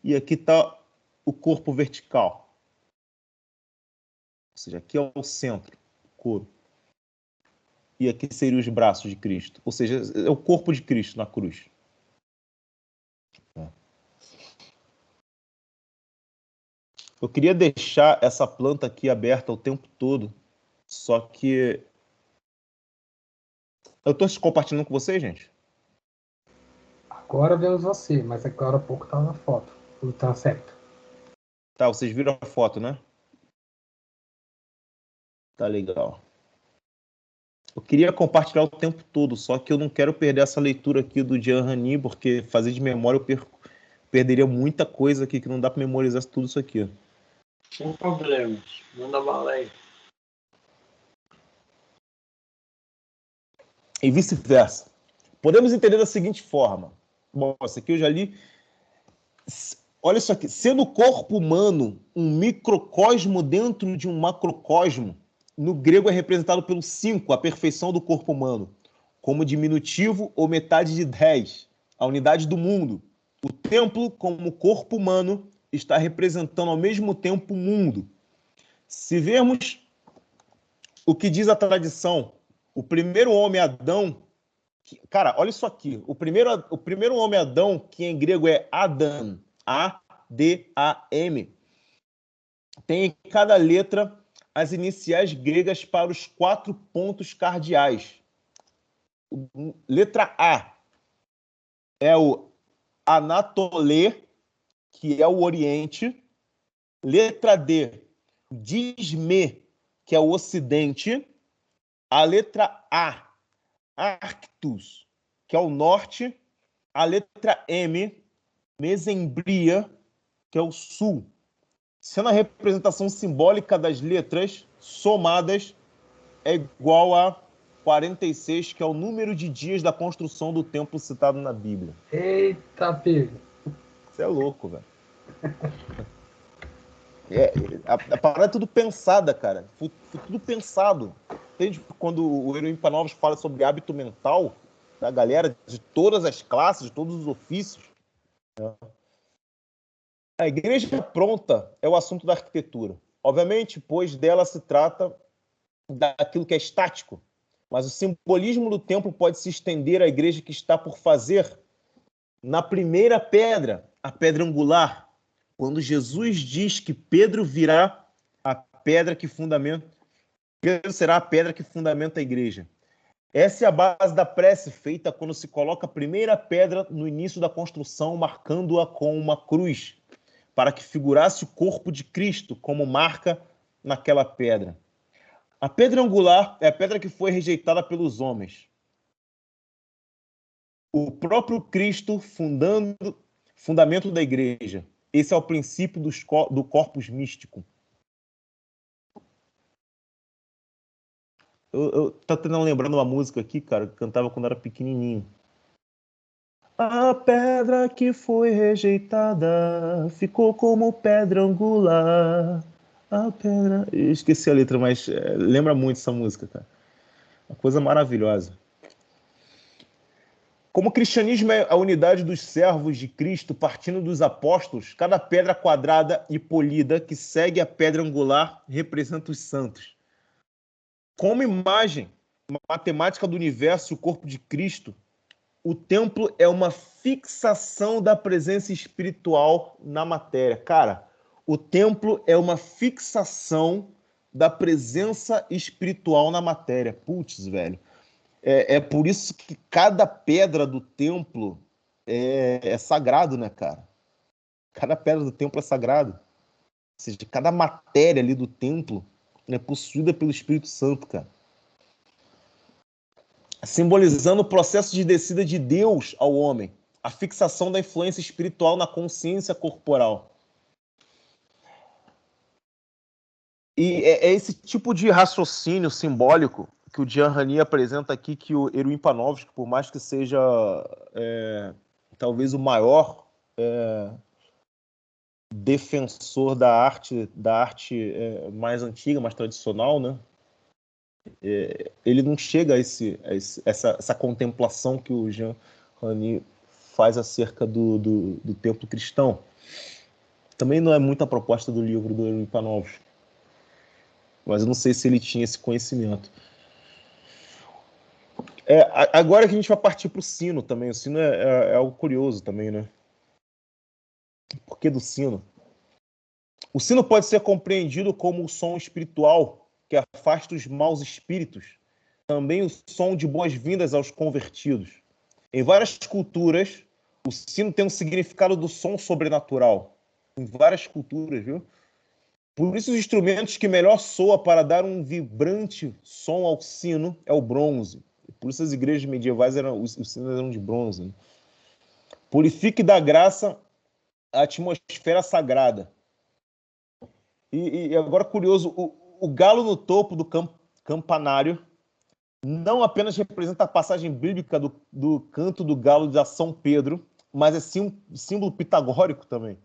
E aqui está o corpo vertical. Ou seja, aqui é o centro, o coro. E aqui seriam os braços de Cristo. Ou seja, é o corpo de Cristo na cruz. Eu queria deixar essa planta aqui aberta o tempo todo, só que... Eu estou compartilhando com vocês, gente? Agora vemos você, mas agora há pouco estava na foto, o transepto. Tá, vocês viram a foto, né? Tá legal. Eu queria compartilhar o tempo todo, só que eu não quero perder essa leitura aqui do Jean Rani, porque fazer de memória eu perderia muita coisa aqui, que não dá para memorizar tudo isso aqui. Sem problemas. Manda bala aí. E vice-versa. Podemos entender da seguinte forma. Bom, isso aqui eu já li. Olha isso aqui. Sendo o corpo humano um microcosmo dentro de um macrocosmo, no grego é representado pelo 5, a perfeição do corpo humano, como diminutivo ou metade de 10, a unidade do mundo. O templo, como corpo humano, está representando ao mesmo tempo o mundo. Se vermos o que diz a tradição, o primeiro homem Adão, cara, olha isso aqui, o primeiro homem Adão, que em grego é Adam, A-D-A-M, tem em cada letra as iniciais gregas para os 4 pontos cardeais. Letra A é o Anatolê, que é o Oriente. Letra D, Disme, que é o Ocidente. A letra A, Arctus, que é o Norte. A letra M, Mesembria, que é o Sul. Sendo a representação simbólica das letras somadas é igual a 46, que é o número de dias da construção do templo citado na Bíblia. Eita, pego. Você é louco, velho. A parada é tudo pensada, cara. Foi tudo pensado. Entende? Quando o Heroim Panovas fala sobre hábito mental da galera de todas as classes, de todos os ofícios. A igreja pronta é o assunto da arquitetura. Obviamente, pois dela se trata daquilo que é estático. Mas o simbolismo do templo pode se estender à igreja que está por fazer na primeira pedra, a pedra angular. Quando Jesus diz que Pedro virá a pedra que fundamenta, Pedro será a pedra que fundamenta a igreja. Essa é a base da prece feita quando se coloca a primeira pedra no início da construção, marcando-a com uma cruz, para que figurasse o corpo de Cristo como marca naquela pedra. A pedra angular é a pedra que foi rejeitada pelos homens. O próprio Cristo fundamento da igreja. Esse é o princípio do corpus místico. Eu tô tentando lembrar uma música aqui, cara, que eu cantava quando era pequenininho. A pedra que foi rejeitada ficou como pedra angular. A pedra... Eu esqueci a letra, mas lembra muito essa música, cara. Uma coisa maravilhosa. Como o cristianismo é a unidade dos servos de Cristo, partindo dos apóstolos, cada pedra quadrada e polida que segue a pedra angular representa os santos. Como imagem matemática do universo e o corpo de Cristo, o templo é uma fixação da presença espiritual na matéria. Cara, o templo é uma fixação da presença espiritual na matéria. Putz, velho. É por isso que cada pedra do templo é sagrado, né, cara? Cada pedra do templo é sagrado. Ou seja, cada matéria ali do templo é possuída pelo Espírito Santo, cara. Simbolizando o processo de descida de Deus ao homem, a fixação da influência espiritual na consciência corporal. E é esse tipo de raciocínio simbólico que o Jean Rani apresenta aqui, que o Heroim Panovski, por mais que seja talvez o maior defensor da arte mais antiga, mais tradicional, né? Ele não chega a essa contemplação que o Jean Rani faz acerca do templo cristão. Também não é muita proposta do livro do Heroim Panovski, mas eu não sei se ele tinha esse conhecimento. Agora que a gente vai partir para o sino também. O sino é algo curioso também, né? Por que do sino? O sino pode ser compreendido como o som espiritual que afasta os maus espíritos. Também o som de boas-vindas aos convertidos. Em várias culturas, o sino tem um significado do som sobrenatural. Em várias culturas, viu? Por isso, os instrumentos que melhor soa para dar um vibrante som ao sino é o bronze. Por isso as igrejas medievais os sinos eram de bronze. Né? Purifique da graça a atmosfera sagrada. E agora, curioso, o galo no topo do campanário não apenas representa a passagem bíblica do canto do galo de São Pedro, mas é símbolo pitagórico também.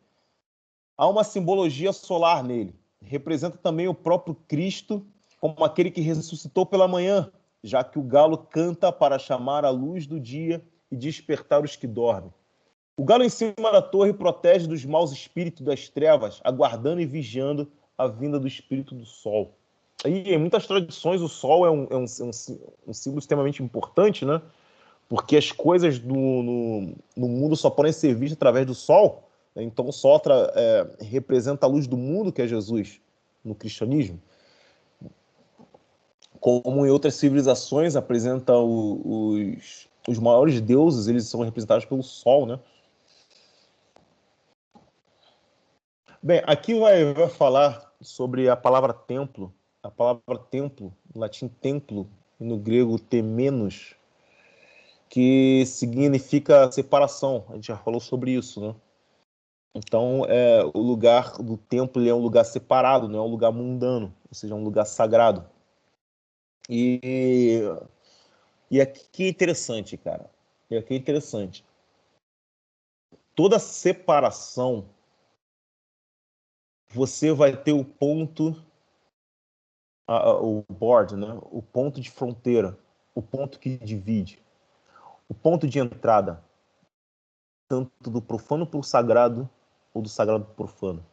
Há uma simbologia solar nele. Representa também o próprio Cristo como aquele que ressuscitou pela manhã, já que o galo canta para chamar a luz do dia e despertar os que dormem. O galo em cima da torre protege dos maus espíritos das trevas, aguardando e vigiando a vinda do espírito do sol. E em muitas tradições o sol é um símbolo extremamente importante, né? Porque as coisas no mundo só podem ser vistas através do sol. Né? Então o sol representa a luz do mundo, que é Jesus, no cristianismo. Como em outras civilizações apresenta os maiores deuses, eles são representados pelo sol, né? Bem, aqui vai falar sobre a palavra templo. A palavra templo, no latim templo, e no grego temenos, que significa separação. A gente já falou sobre isso, né? Então, o lugar do templo é um lugar separado, não é um lugar mundano, ou seja, é um lugar sagrado. E aqui é interessante, cara. E aqui é interessante. Toda separação, você vai ter o ponto, o border, né? O ponto de fronteira, o ponto que divide, o ponto de entrada, tanto do profano para o sagrado ou do sagrado para o profano.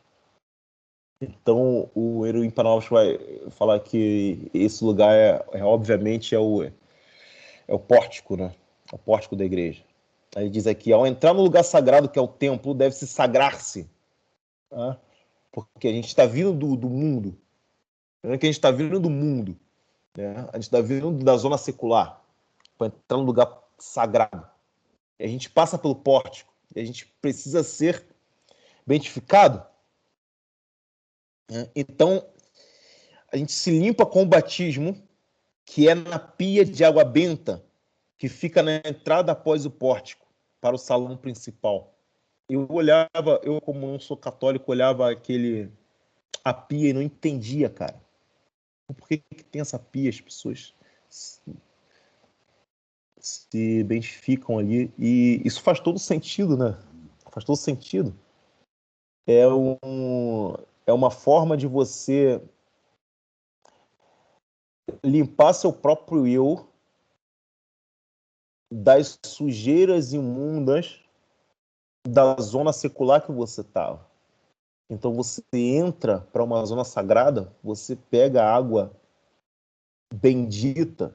Então, o Eruim Panofsky vai falar que esse lugar obviamente é o pórtico, né? É o pórtico da igreja. Aí ele diz aqui, ao entrar no lugar sagrado, que é o templo, deve-se sagrar-se. Né? Porque a gente está vindo do mundo. Não é que a gente está vindo do mundo. Né? A gente está vindo da zona secular. Para entrar no lugar sagrado. E a gente passa pelo pórtico. E a gente precisa ser beatificado. Né? Então, a gente se limpa com o batismo, que é na pia de água benta, que fica na entrada após o pórtico, para o salão principal. Eu como não sou católico, olhava a pia e não entendia, cara. Por que tem essa pia? As pessoas se identificam ali. E isso faz todo sentido, né? Faz todo sentido. É uma forma de você limpar seu próprio eu das sujeiras imundas da zona secular que você estava. Então você entra para uma zona sagrada, você pega a água bendita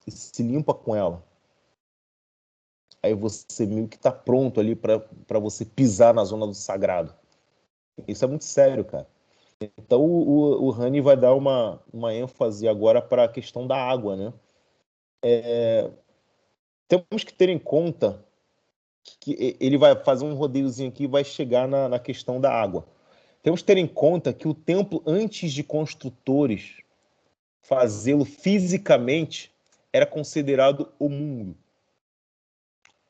e se limpa com ela. Aí você meio que está pronto ali para você pisar na zona do sagrado. Isso é muito sério, cara. Então o Rani vai dar uma ênfase agora para a questão da água, né? Temos que ter em conta que ele vai fazer um rodeiozinho aqui e vai chegar na questão da água. Temos que ter em conta que o templo, antes de construtores fazê-lo fisicamente, era considerado o mundo.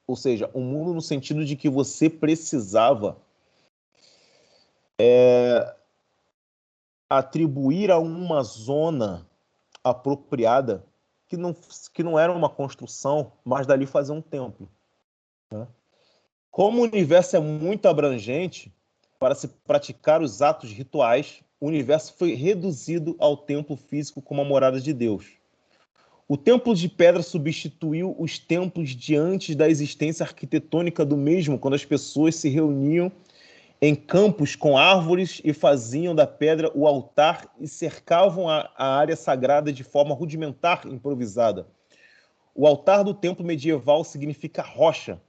Ou seja, o mundo no sentido de que você precisava atribuir a uma zona apropriada que não era uma construção, mas dali fazer um templo. Né? Como o universo é muito abrangente, para se praticar os atos rituais, o universo foi reduzido ao templo físico como a morada de Deus. O templo de pedra substituiu os templos de antes da existência arquitetônica do mesmo, quando as pessoas se reuniam em campos com árvores e faziam da pedra o altar e cercavam a área sagrada de forma rudimentar, improvisada. O altar do templo medieval significa rocha.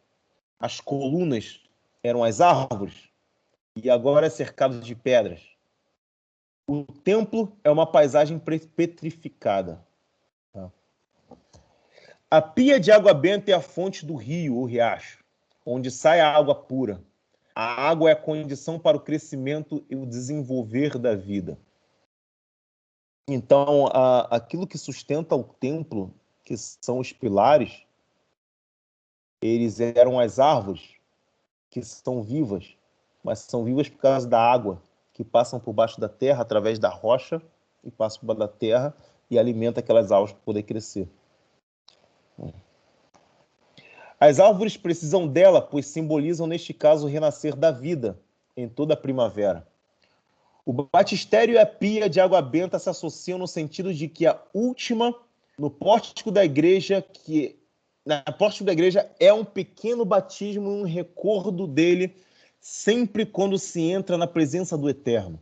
As colunas eram as árvores e agora é cercado de pedras. O templo é uma paisagem petrificada. A pia de água benta é a fonte do rio ou riacho, onde sai a água pura. A água é a condição para o crescimento e o desenvolver da vida. Então, aquilo que sustenta o templo, que são os pilares, eles eram as árvores, que são vivas, mas são vivas por causa da água, que passam por baixo da terra, através da rocha, e passam por baixo da terra e alimenta aquelas árvores para poder crescer. As árvores precisam dela, pois simbolizam, neste caso, o renascer da vida em toda a primavera. O batistério e a pia de água benta se associam no sentido de que a última, no pórtico da igreja, é um pequeno batismo, um recordo dele, sempre quando se entra na presença do Eterno.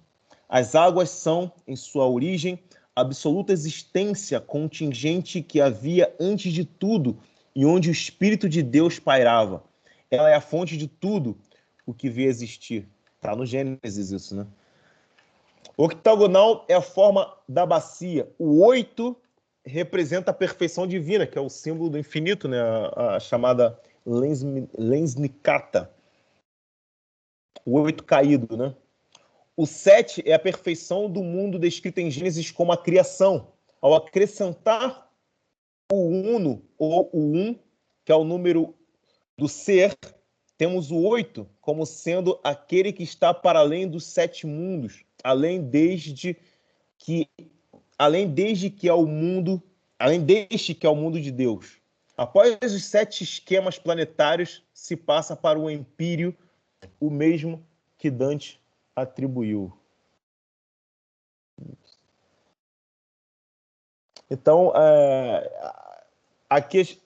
As águas são, em sua origem, a absoluta existência contingente que havia antes de tudo e onde o Espírito de Deus pairava. Ela é a fonte de tudo o que vê existir. Está no Gênesis isso, né? O octagonal é a forma da bacia. O 8 representa a perfeição divina, que é o símbolo do infinito, né? A chamada Lensnikata. O 8 caído, né? O 7 é a perfeição do mundo descrito em Gênesis como a criação. Ao acrescentar o uno, ou o um, que é o número do ser, temos o 8 como sendo aquele que está para além dos 7 mundos, além desde que é o mundo, além deste que é o mundo de Deus. Após os 7 esquemas planetários, se passa para o empírio, o mesmo que Dante atribuiu. Então, aqui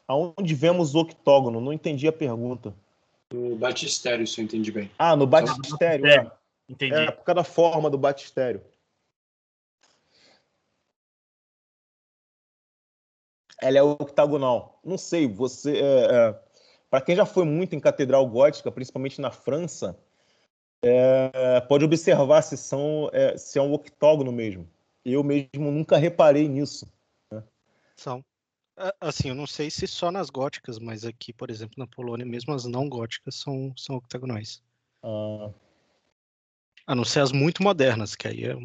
aonde vemos o octógono? Não entendi a pergunta. No batistério, se eu entendi bem. Ah, no batistério, Entendi. É por causa da forma do batistério. Ela é octagonal. Não sei, você... para quem já foi muito em catedral gótica, principalmente na França, pode observar se é um octógono mesmo. Eu mesmo nunca reparei nisso. São. Assim, eu não sei se só nas góticas, mas aqui, por exemplo, na Polônia, mesmo as não góticas são octagonais. A não ser as muito modernas, que aí é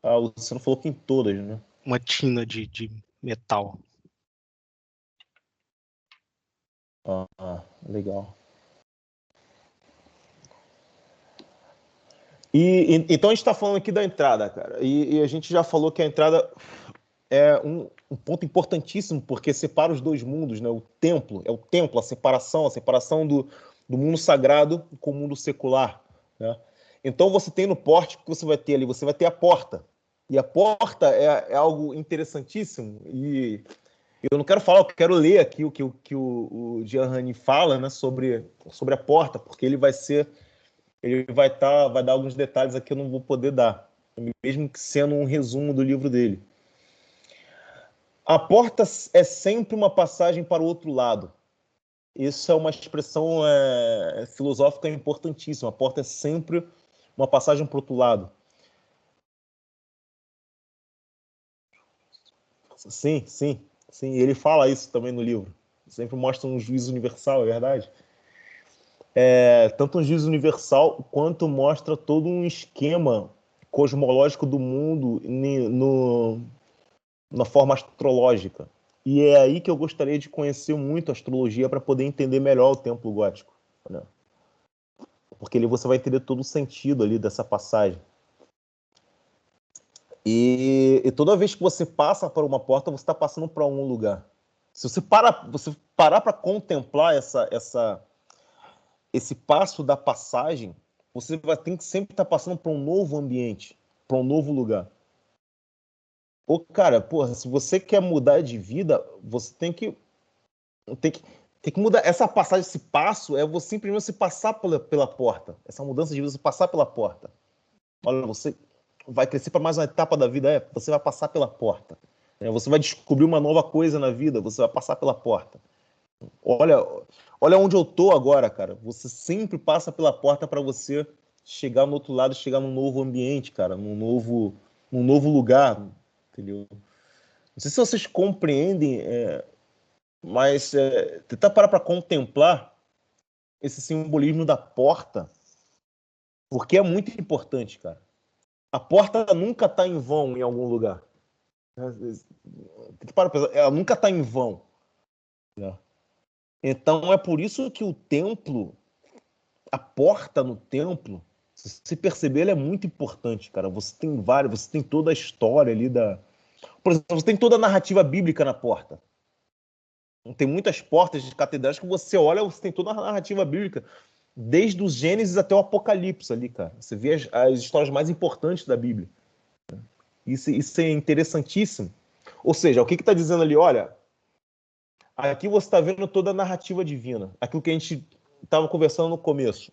Você não falou que em todas, né? uma tina de metal. Legal. Então a gente está falando aqui da entrada, cara. E a gente já falou que a entrada é um ponto importantíssimo, porque separa os dois mundos, né? O templo, a separação do mundo sagrado com o mundo secular, né? Então você tem no pórtico que você vai ter ali, você vai ter a porta. E a porta é algo interessantíssimo. E eu não quero falar, eu quero ler aqui o que o Gianni fala, né, sobre a porta, porque ele vai dar alguns detalhes aqui que eu não vou poder dar, mesmo que sendo um resumo do livro dele. A porta é sempre uma passagem para o outro lado. Isso é uma expressão filosófica importantíssima. A porta é sempre uma passagem para o outro lado. Sim. Ele fala isso também no livro. Sempre mostra um juízo universal, é verdade? Tanto um juízo universal quanto mostra todo um esquema cosmológico do mundo na forma astrológica. E é aí que eu gostaria de conhecer muito a astrologia para poder entender melhor o templo gótico, né? Porque ali você vai entender todo o sentido ali dessa passagem. E toda vez que você passa por uma porta, você está passando para um lugar. Se você parar para contemplar esse passo da passagem, você tem que sempre estar passando para um novo ambiente, para um novo lugar. Cara, porra, se você quer mudar de vida, você tem que mudar. Essa passagem, esse passo, é você simplesmente se passar pela porta. Essa mudança de vida, você passar pela porta. Olha, você vai crescer para mais uma etapa da vida, você vai passar pela porta. Você vai descobrir uma nova coisa na vida, você vai passar pela porta. Olha onde eu tô agora, cara. Você sempre passa pela porta para você chegar no outro lado, chegar num novo ambiente, cara, num novo lugar, entendeu? Não sei se vocês compreendem, mas tentar parar para contemplar esse simbolismo da porta, porque é muito importante, cara. A porta nunca está em vão em algum lugar. Ela nunca está em vão, né? Então é por isso que o templo, a porta no templo, se você perceber, ela é muito importante, cara. Você tem toda a história ali por exemplo, você tem toda a narrativa bíblica na porta. Tem muitas portas de catedrais que você olha, você tem toda a narrativa bíblica, desde o Gênesis até o Apocalipse ali, cara. Você vê as histórias mais importantes da Bíblia. Isso é interessantíssimo. Ou seja, o que está dizendo ali? Olha, Aqui você está vendo toda a narrativa divina. Aquilo que a gente estava conversando no começo.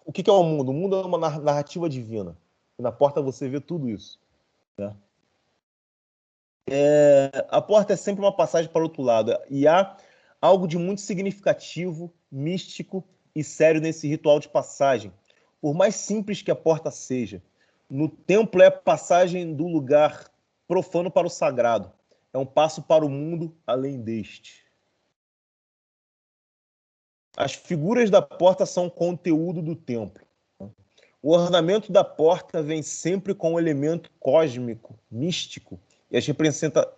O que é o mundo? O mundo é uma narrativa divina. E na porta você vê tudo isso. Né? A porta é sempre uma passagem para o outro lado. E há algo de muito significativo, místico e sério nesse ritual de passagem. Por mais simples que a porta seja, no templo é a passagem do lugar profano para o sagrado. É um passo para o mundo além deste. As figuras da porta são conteúdo do templo. O ornamento da porta vem sempre com um elemento cósmico, místico, e as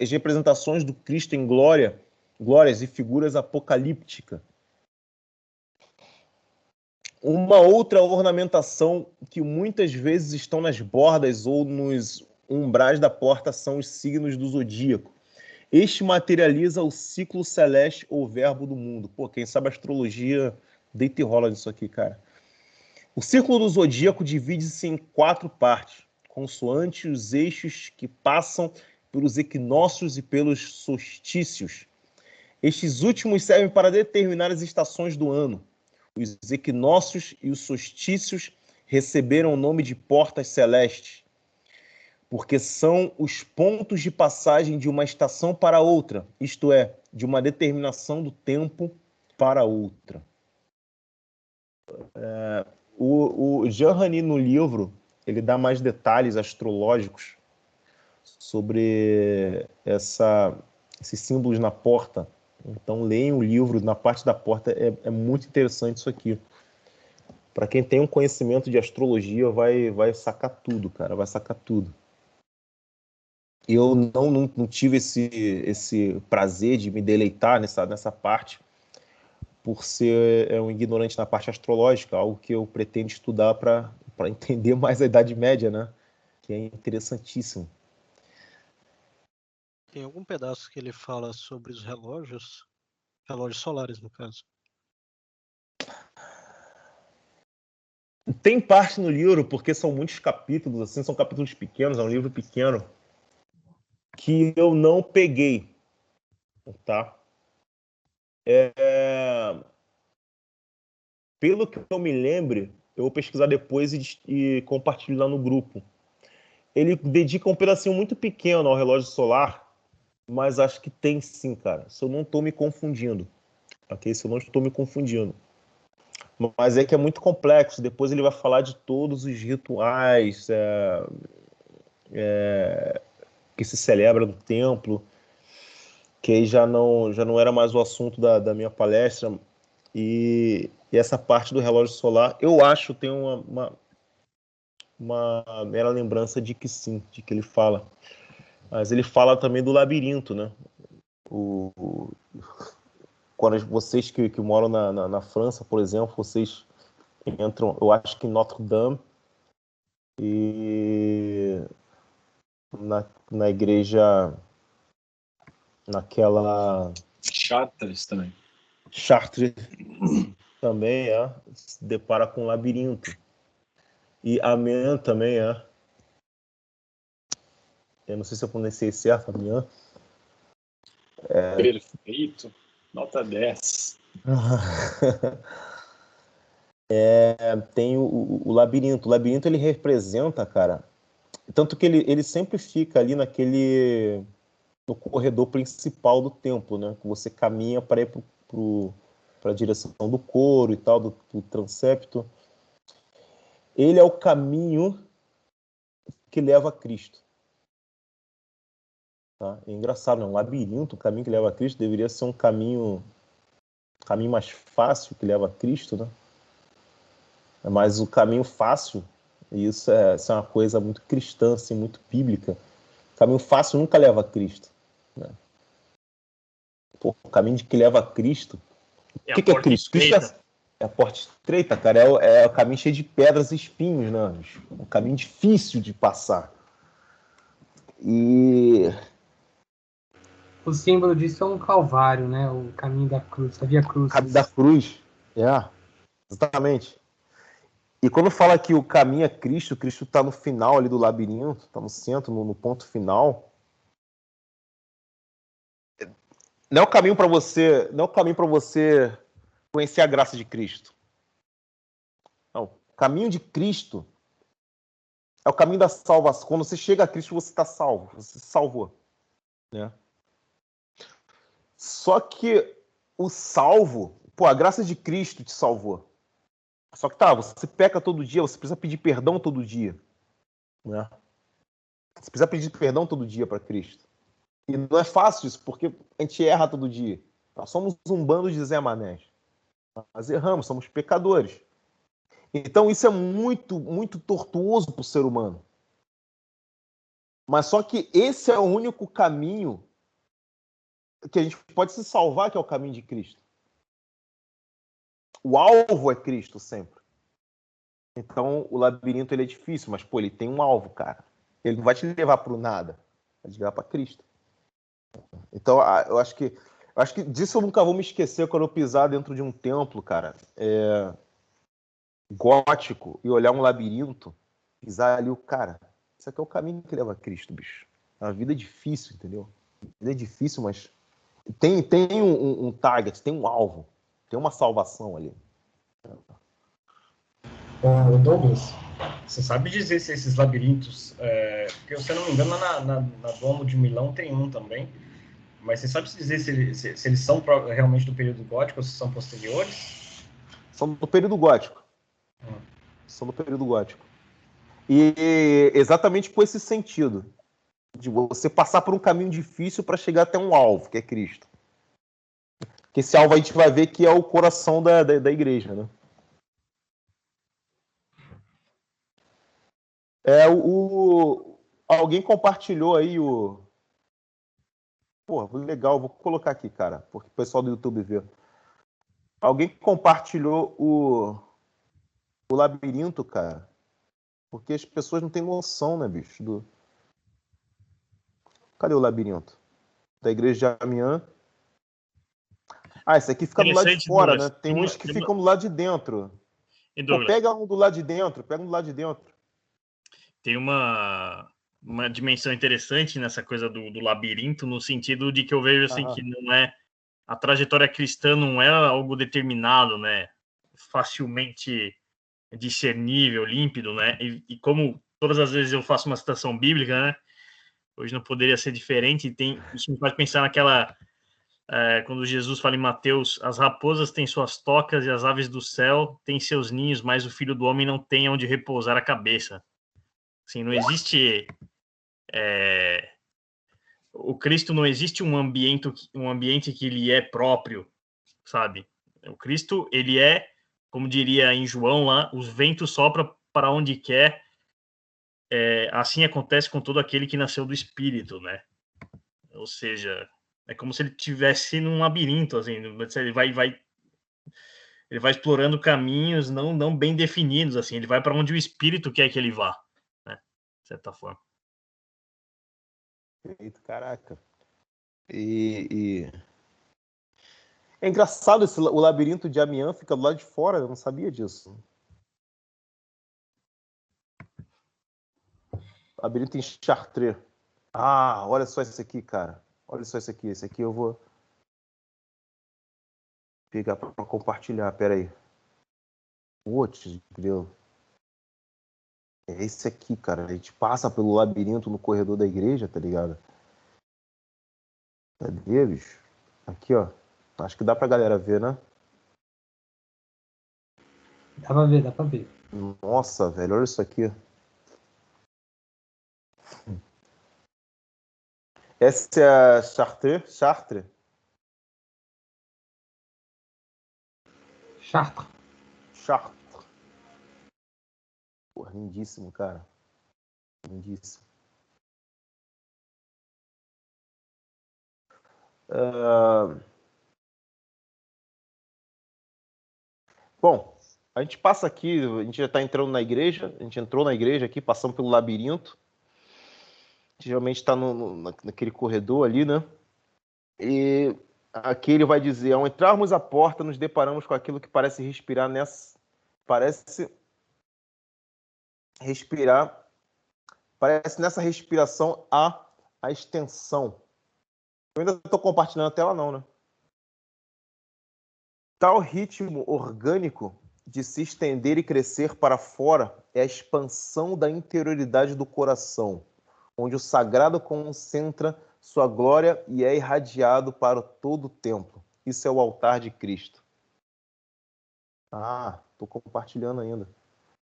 representações do Cristo em glórias e figuras apocalípticas. Uma outra ornamentação que muitas vezes estão nas bordas ou nos umbrais da porta são os signos do zodíaco. Este materializa o ciclo celeste ou verbo do mundo. Pô, quem sabe astrologia deita e rola nisso aqui, cara. O círculo do zodíaco divide-se em 4 partes, consoante os eixos que passam pelos equinócios e pelos solstícios. Estes últimos servem para determinar as estações do ano. Os equinócios e os solstícios receberam o nome de portas celestes, porque são os pontos de passagem de uma estação para outra, isto é, de uma determinação do tempo para outra. O Jean Rani, no livro, ele dá mais detalhes astrológicos sobre esses símbolos na porta. Então, leiam o livro, na parte da porta, é muito interessante isso aqui. Para quem tem um conhecimento de astrologia, vai sacar tudo, cara, vai sacar tudo. Eu não tive esse prazer de me deleitar nessa parte, por ser um ignorante na parte astrológica, algo que eu pretendo estudar para entender mais a Idade Média, né? Que é interessantíssimo. Tem algum pedaço que ele fala sobre os relógios solares, no caso? Tem parte no livro, porque são muitos capítulos, assim, são capítulos pequenos, é um livro pequeno, que eu não peguei, tá? Pelo que eu me lembre, eu vou pesquisar depois e compartilho lá no grupo. Ele dedica um pedacinho muito pequeno ao relógio solar, mas acho que tem sim, cara. Se eu não estou me confundindo. Ok? Se eu não estou me confundindo. Mas é que é muito complexo. Depois ele vai falar de todos os rituais que se celebra no templo, que aí já não era mais o assunto da minha palestra. E essa parte do relógio solar, eu acho, tem uma mera lembrança de que sim, de que ele fala. Mas ele fala também do labirinto, né? Quando vocês que moram na França, por exemplo, vocês entram, eu acho que em Notre-Dame e na igreja, naquela... Chartres também. Chartres também, se depara com um labirinto. E Amiens também, Eu não sei se eu pronunciei certo, Amiens. Perfeito. Nota 10. Tem o labirinto. O labirinto, ele representa, cara... Tanto que ele sempre fica ali no corredor principal do templo, né? Que você caminha para ir para a direção do coro e tal, do transepto. Ele é o caminho que leva a Cristo. Tá? É engraçado, né? Um labirinto, o caminho que leva a Cristo, deveria ser um caminho mais fácil que leva a Cristo, né? Mas o caminho fácil, isso é uma coisa muito cristã, assim, muito bíblica. O caminho fácil nunca leva a Cristo. Né? Pô, o caminho que leva a Cristo... O que é Cristo? Cristo é a porta estreita, cara. É o caminho cheio de pedras e espinhos, né? Um caminho difícil de passar. E... O símbolo disso é um calvário, né? O caminho da cruz, a via cruz. O caminho da cruz, exatamente. E quando fala que o caminho é Cristo está no final ali do labirinto, está no centro, no ponto final. não é o caminho para você, não é o caminho para você conhecer a graça de Cristo. Não, o caminho de Cristo é o caminho da salvação. Quando você chega a Cristo, você está salvo, você se salvou, né? Só que o salvo, a graça de Cristo te salvou. Só que você peca todo dia, você precisa pedir perdão todo dia, né? Você precisa pedir perdão todo dia para Cristo. E não é fácil isso, porque a gente erra todo dia. Nós somos um bando de Zé Manés. Nós erramos, somos pecadores. Então isso é muito, muito tortuoso para o ser humano. Mas só que esse é o único caminho que a gente pode se salvar, que é o caminho de Cristo. O alvo é Cristo sempre. Então o labirinto ele é difícil, mas ele tem um alvo, cara. Ele não vai te levar para o nada, vai te levar para Cristo. Então eu acho que disso eu nunca vou me esquecer quando eu pisar dentro de um templo, cara, gótico, e olhar um labirinto, pisar ali, cara, isso aqui é o caminho que leva a Cristo, bicho. A vida é difícil, entendeu? A vida é difícil, mas tem um target, tem um alvo, tem uma salvação ali. Bom, Douglas, você sabe dizer se esses labirintos, porque se eu não me engano, na Duomo de Milão tem um também, mas você sabe dizer se eles são realmente do período gótico ou se são posteriores? São do período gótico. São do período gótico. E exatamente com esse sentido, de você passar por um caminho difícil para chegar até um alvo, que é Cristo. Que esse alvo a gente vai ver que é o coração da igreja, né? Alguém compartilhou aí o... Pô, legal, vou colocar aqui, cara, porque o pessoal do YouTube vê. Alguém compartilhou o labirinto, cara, porque as pessoas não têm noção, né, bicho? Cadê o labirinto? Da igreja de Amiens. Esse aqui fica do lado de fora, Douglas. né? Tem uns que ficam do lado de dentro. Pega um do lado de dentro, Tem uma dimensão interessante nessa coisa do labirinto, no sentido de que eu vejo assim, que não é a trajetória cristã não é algo determinado, né? Facilmente discernível, límpido, né? E como todas as vezes eu faço uma citação bíblica, né? Hoje não poderia ser diferente. Isso me faz pensar naquela quando Jesus fala em Mateus: as raposas têm suas tocas e as aves do céu têm seus ninhos, mas o Filho do Homem não tem onde repousar a cabeça. Assim, não existe o Cristo, não existe um ambiente que lhe é próprio, sabe? O Cristo, ele é, como diria em João lá, os ventos sopram para onde quer. Assim acontece com todo aquele que nasceu do Espírito, né? Ou seja, é como se ele estivesse num labirinto, assim, ele vai explorando caminhos não bem definidos, assim, ele vai para onde o Espírito quer que ele vá, né? De certa forma. Eita, caraca. E é engraçado o labirinto de Amiens fica do lado de fora, eu não sabia disso. Labirinto em Chartres. Olha só esse aqui, cara. Olha só esse aqui. Esse aqui eu vou pegar para compartilhar. Pera aí. Putz, grilo. É esse aqui, cara. A gente passa pelo labirinto no corredor da igreja, tá ligado? Cadê, bicho? Aqui, ó. Acho que dá pra galera ver, né? Dá pra ver. Nossa, velho, olha isso aqui. Essa é a Chartres? Chartres. Pô, lindíssimo, cara. Lindíssimo. Bom, a gente passa aqui, a gente já está entrando na igreja, a gente entrou na igreja aqui, passando pelo labirinto. A gente realmente está naquele corredor ali, né? E aqui ele vai dizer: ao entrarmos à porta, nos deparamos com aquilo que parece nessa respiração a extensão. Eu ainda estou compartilhando a tela, não, né? Tal ritmo orgânico de se estender e crescer para fora é a expansão da interioridade do coração, onde o sagrado concentra sua glória e é irradiado para todo o templo. Isso é o altar de Cristo. Ah, tô compartilhando ainda.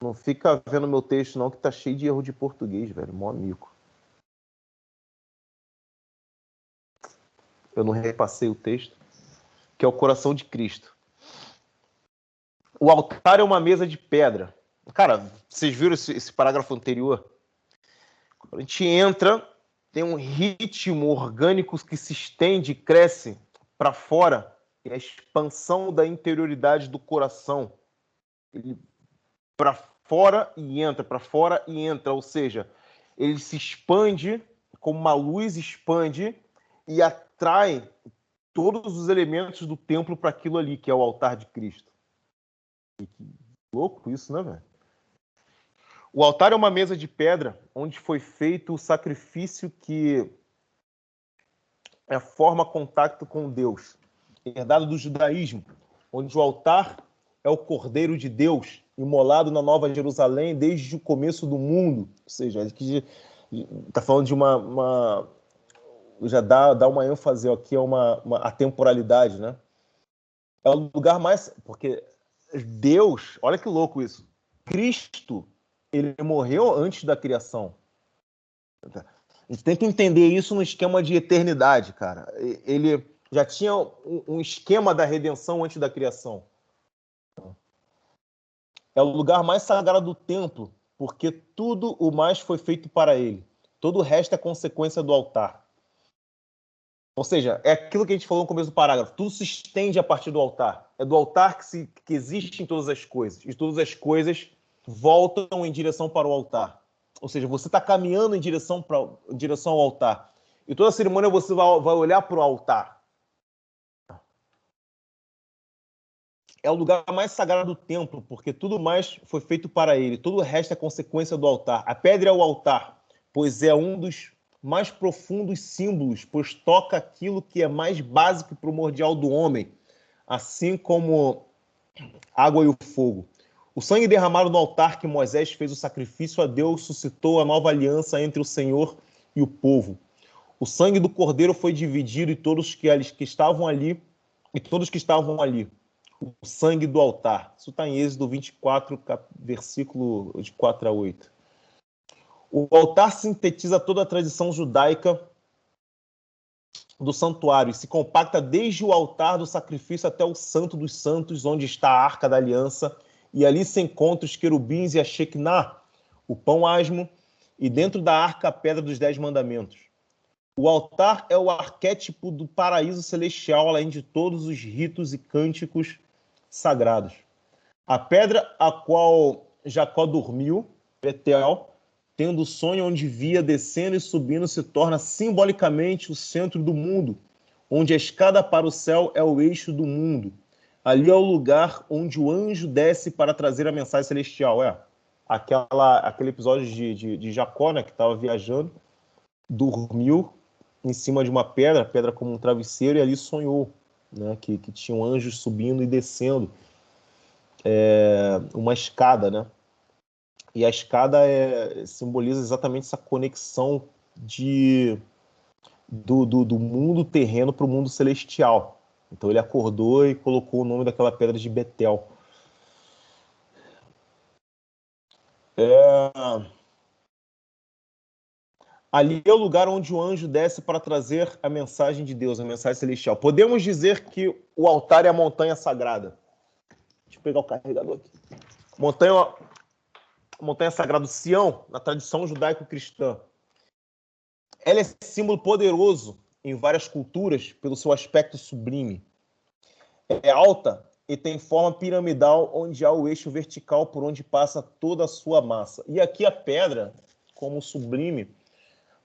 Não fica vendo meu texto não, que tá cheio de erro de português, velho. Mó amigo. Eu não repassei o texto. Que é o coração de Cristo. O altar é uma mesa de pedra. Cara, vocês viram esse parágrafo anterior? Quando a gente entra, tem um ritmo orgânico que se estende e cresce para fora. É a expansão da interioridade do coração. Ele para fora e entra, para fora e entra. Ou seja, ele se expande como uma luz expande e atrai todos os elementos do templo para aquilo ali, que é o altar de Cristo. E que louco isso, né, velho? O altar é uma mesa de pedra onde foi feito o sacrifício que forma contato com Deus, herdado do judaísmo, onde o altar é o Cordeiro de Deus, imolado na Nova Jerusalém desde o começo do mundo. Ou seja, aqui está falando de uma já dá uma ênfase aqui a temporalidade, né? É o lugar mais... Porque Deus, olha que louco isso, Cristo, ele morreu antes da criação. A gente tem que entender isso no esquema de eternidade, cara. Ele já tinha um esquema da redenção antes da criação. É o lugar mais sagrado do templo, porque tudo o mais foi feito para ele. Todo o resto é consequência do altar. Ou seja, é aquilo que a gente falou no começo do parágrafo. Tudo se estende a partir do altar. É do altar que existem todas as coisas. E todas as coisas voltam em direção para o altar. Ou seja, você está caminhando em direção ao altar. E toda a cerimônia você vai olhar para o altar. É o lugar mais sagrado do templo, porque tudo mais foi feito para ele. Todo o resto é consequência do altar. A pedra é o altar, pois é um dos mais profundos símbolos, pois toca aquilo que é mais básico e primordial do homem, assim como água e o fogo. O sangue derramado no altar que Moisés fez o sacrifício a Deus suscitou a nova aliança entre o Senhor e o povo. O sangue do cordeiro foi dividido e todos que estavam ali. O sangue do altar. Isso está em Êxodo 24, versículo de 4 a 8. O altar sintetiza toda a tradição judaica do santuário e se compacta desde o altar do sacrifício até o Santo dos Santos, onde está a Arca da Aliança, e ali se encontram os querubins e a Shekinah, o pão asmo, e dentro da arca a pedra dos 10 mandamentos. O altar é o arquétipo do paraíso celestial, além de todos os ritos e cânticos sagrados. A pedra a qual Jacó dormiu, Betel, tendo o sonho onde via descendo e subindo, se torna simbolicamente o centro do mundo, onde a escada para o céu é o eixo do mundo. Ali é o lugar onde o anjo desce para trazer a mensagem celestial. Aquele episódio de Jacó, né, que estava viajando, dormiu em cima de uma pedra como um travesseiro, e ali sonhou, né, que tinham anjos subindo e descendo. Uma escada, né? E a escada simboliza exatamente essa conexão do mundo terreno para o mundo celestial. Então ele acordou e colocou o nome daquela pedra de Betel. Ali é o lugar onde o anjo desce para trazer a mensagem de Deus, a mensagem celestial. Podemos dizer que o altar é a montanha sagrada. Deixa eu pegar o carregador aqui. Montanha sagrada Sião, na tradição judaico-cristã. Ela é símbolo poderoso em várias culturas pelo seu aspecto sublime. É alta e tem forma piramidal, onde há o eixo vertical por onde passa toda a sua massa. E aqui a pedra, como sublime,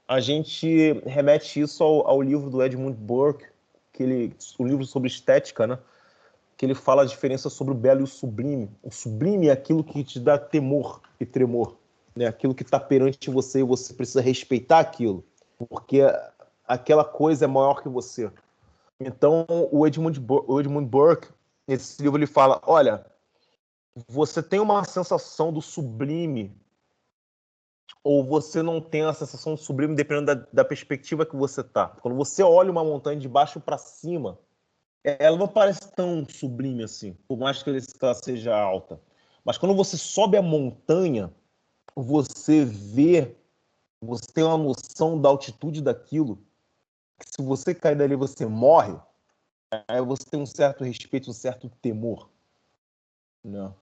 a gente remete isso ao livro do Edmund Burke, o livro sobre estética, né? Que ele fala a diferença sobre o belo e o sublime. O sublime é aquilo que te dá temor e tremor, né? Aquilo que está perante você e você precisa respeitar aquilo, porque aquela coisa é maior que você. Então, o Edmund Burke, nesse livro, ele fala, olha, você tem uma sensação do sublime ou você não tem a sensação do sublime dependendo da perspectiva que você está. Quando você olha uma montanha de baixo para cima, ela não parece tão sublime assim, por mais que ela seja alta. Mas quando você sobe a montanha, você tem uma noção da altitude daquilo, que se você cair dali, você morre. Aí você tem um certo respeito, um certo temor. Não.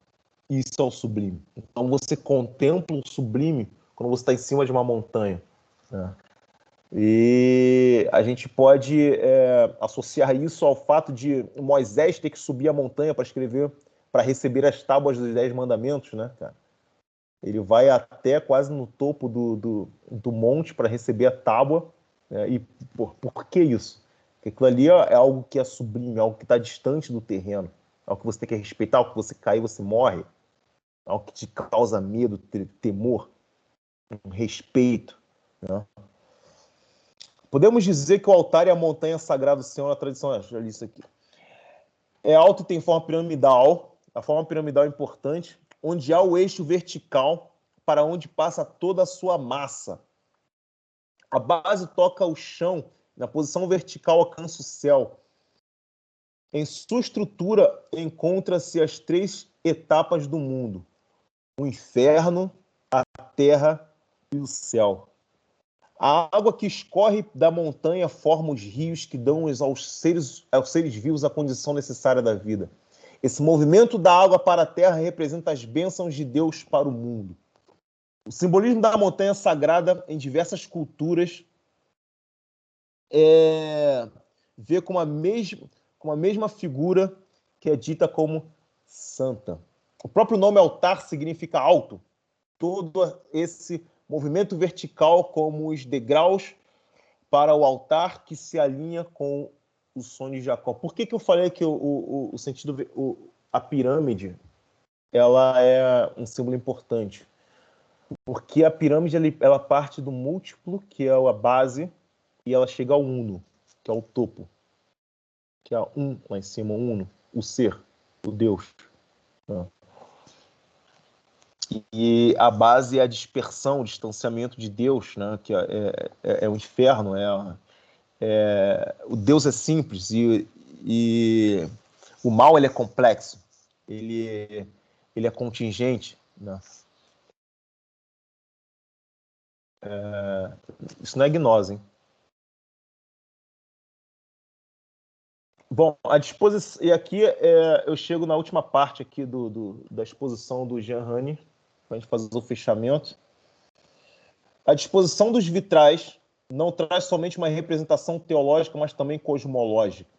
Isso é o sublime. Então você contempla o sublime quando você está em cima de uma montanha. Né? E a gente pode associar isso ao fato de Moisés ter que subir a montanha para receber as tábuas dos 10 mandamentos, né, cara? Ele vai até quase no topo do monte para receber a tábua. E por que isso? Porque aquilo ali é algo que é sublime, é algo que está distante do terreno. É algo que você tem que respeitar, é algo que você cair, você morre. É algo que te causa medo, temor, um respeito. Né? Podemos dizer que o altar é a montanha sagrada do Senhor na tradição. Já li isso aqui. É alto e tem forma piramidal. A forma piramidal é importante, onde há o eixo vertical para onde passa toda a sua massa. A base toca o chão, na posição vertical alcança o céu. Em sua estrutura encontra-se as 3 etapas do mundo: o inferno, a terra e o céu. A água que escorre da montanha forma os rios que dão aos seres vivos a condição necessária da vida. Esse movimento da água para a terra representa as bênçãos de Deus para o mundo. O simbolismo da montanha sagrada em diversas culturas vê com a mesma figura que é dita como santa. O próprio nome altar significa alto. Todo esse movimento vertical como os degraus para o altar que se alinha com o sonho de Jacó. Por que eu falei que o sentido, a pirâmide, ela é um símbolo importante? Porque a pirâmide ela parte do múltiplo, que é a base, e ela chega ao uno, que é o topo, que é um lá em cima, o uno, o ser, o Deus. E a base é a dispersão, o distanciamento de Deus, né? Que é o inferno. O Deus é simples e o mal ele é complexo, ele é contingente. Né? Isso não é gnose, hein? Bom, a disposição. E aqui eu chego na última parte aqui da exposição do Jean Rani, para a gente fazer o fechamento. A disposição dos vitrais não traz somente uma representação teológica, mas também cosmológica.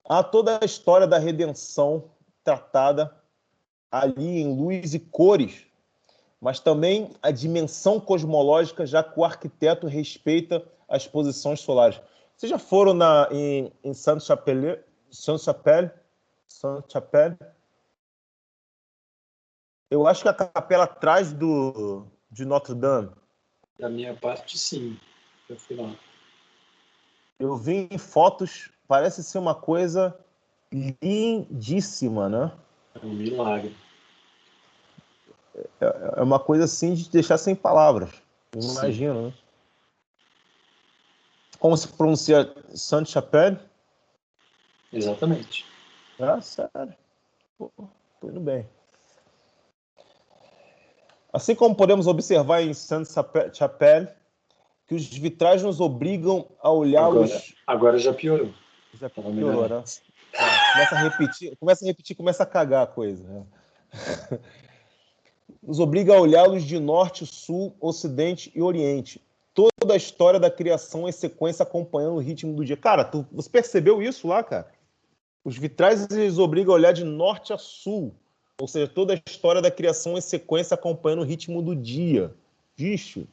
Há toda a história da redenção tratada ali em luz e cores, mas também a dimensão cosmológica, já que o arquiteto respeita as posições solares. Vocês já foram em Sainte-Chapelle? Eu acho que a capela atrás de Notre-Dame. Da minha parte, sim. Eu fui lá. Eu vi em fotos, parece ser uma coisa lindíssima, né? É um milagre. É uma coisa assim de deixar sem palavras. Eu imagino, né? Como se pronuncia Sainte-Chapelle? Exatamente. Sério. Pô, tudo bem. Assim como podemos observar em Sainte-Chapelle, que os vitrais nos obrigam a olhá-los... Agora já piorou. Já piorou, né? Começa a repetir, começa a cagar a coisa. Né? Nos obriga a olhá-los de norte, sul, ocidente e oriente. Toda a história da criação em sequência acompanhando o ritmo do dia. Cara, você percebeu isso lá, cara? Os vitrais eles obrigam a olhar de norte a sul. Ou seja, toda a história da criação em sequência acompanhando o ritmo do dia. Bicho.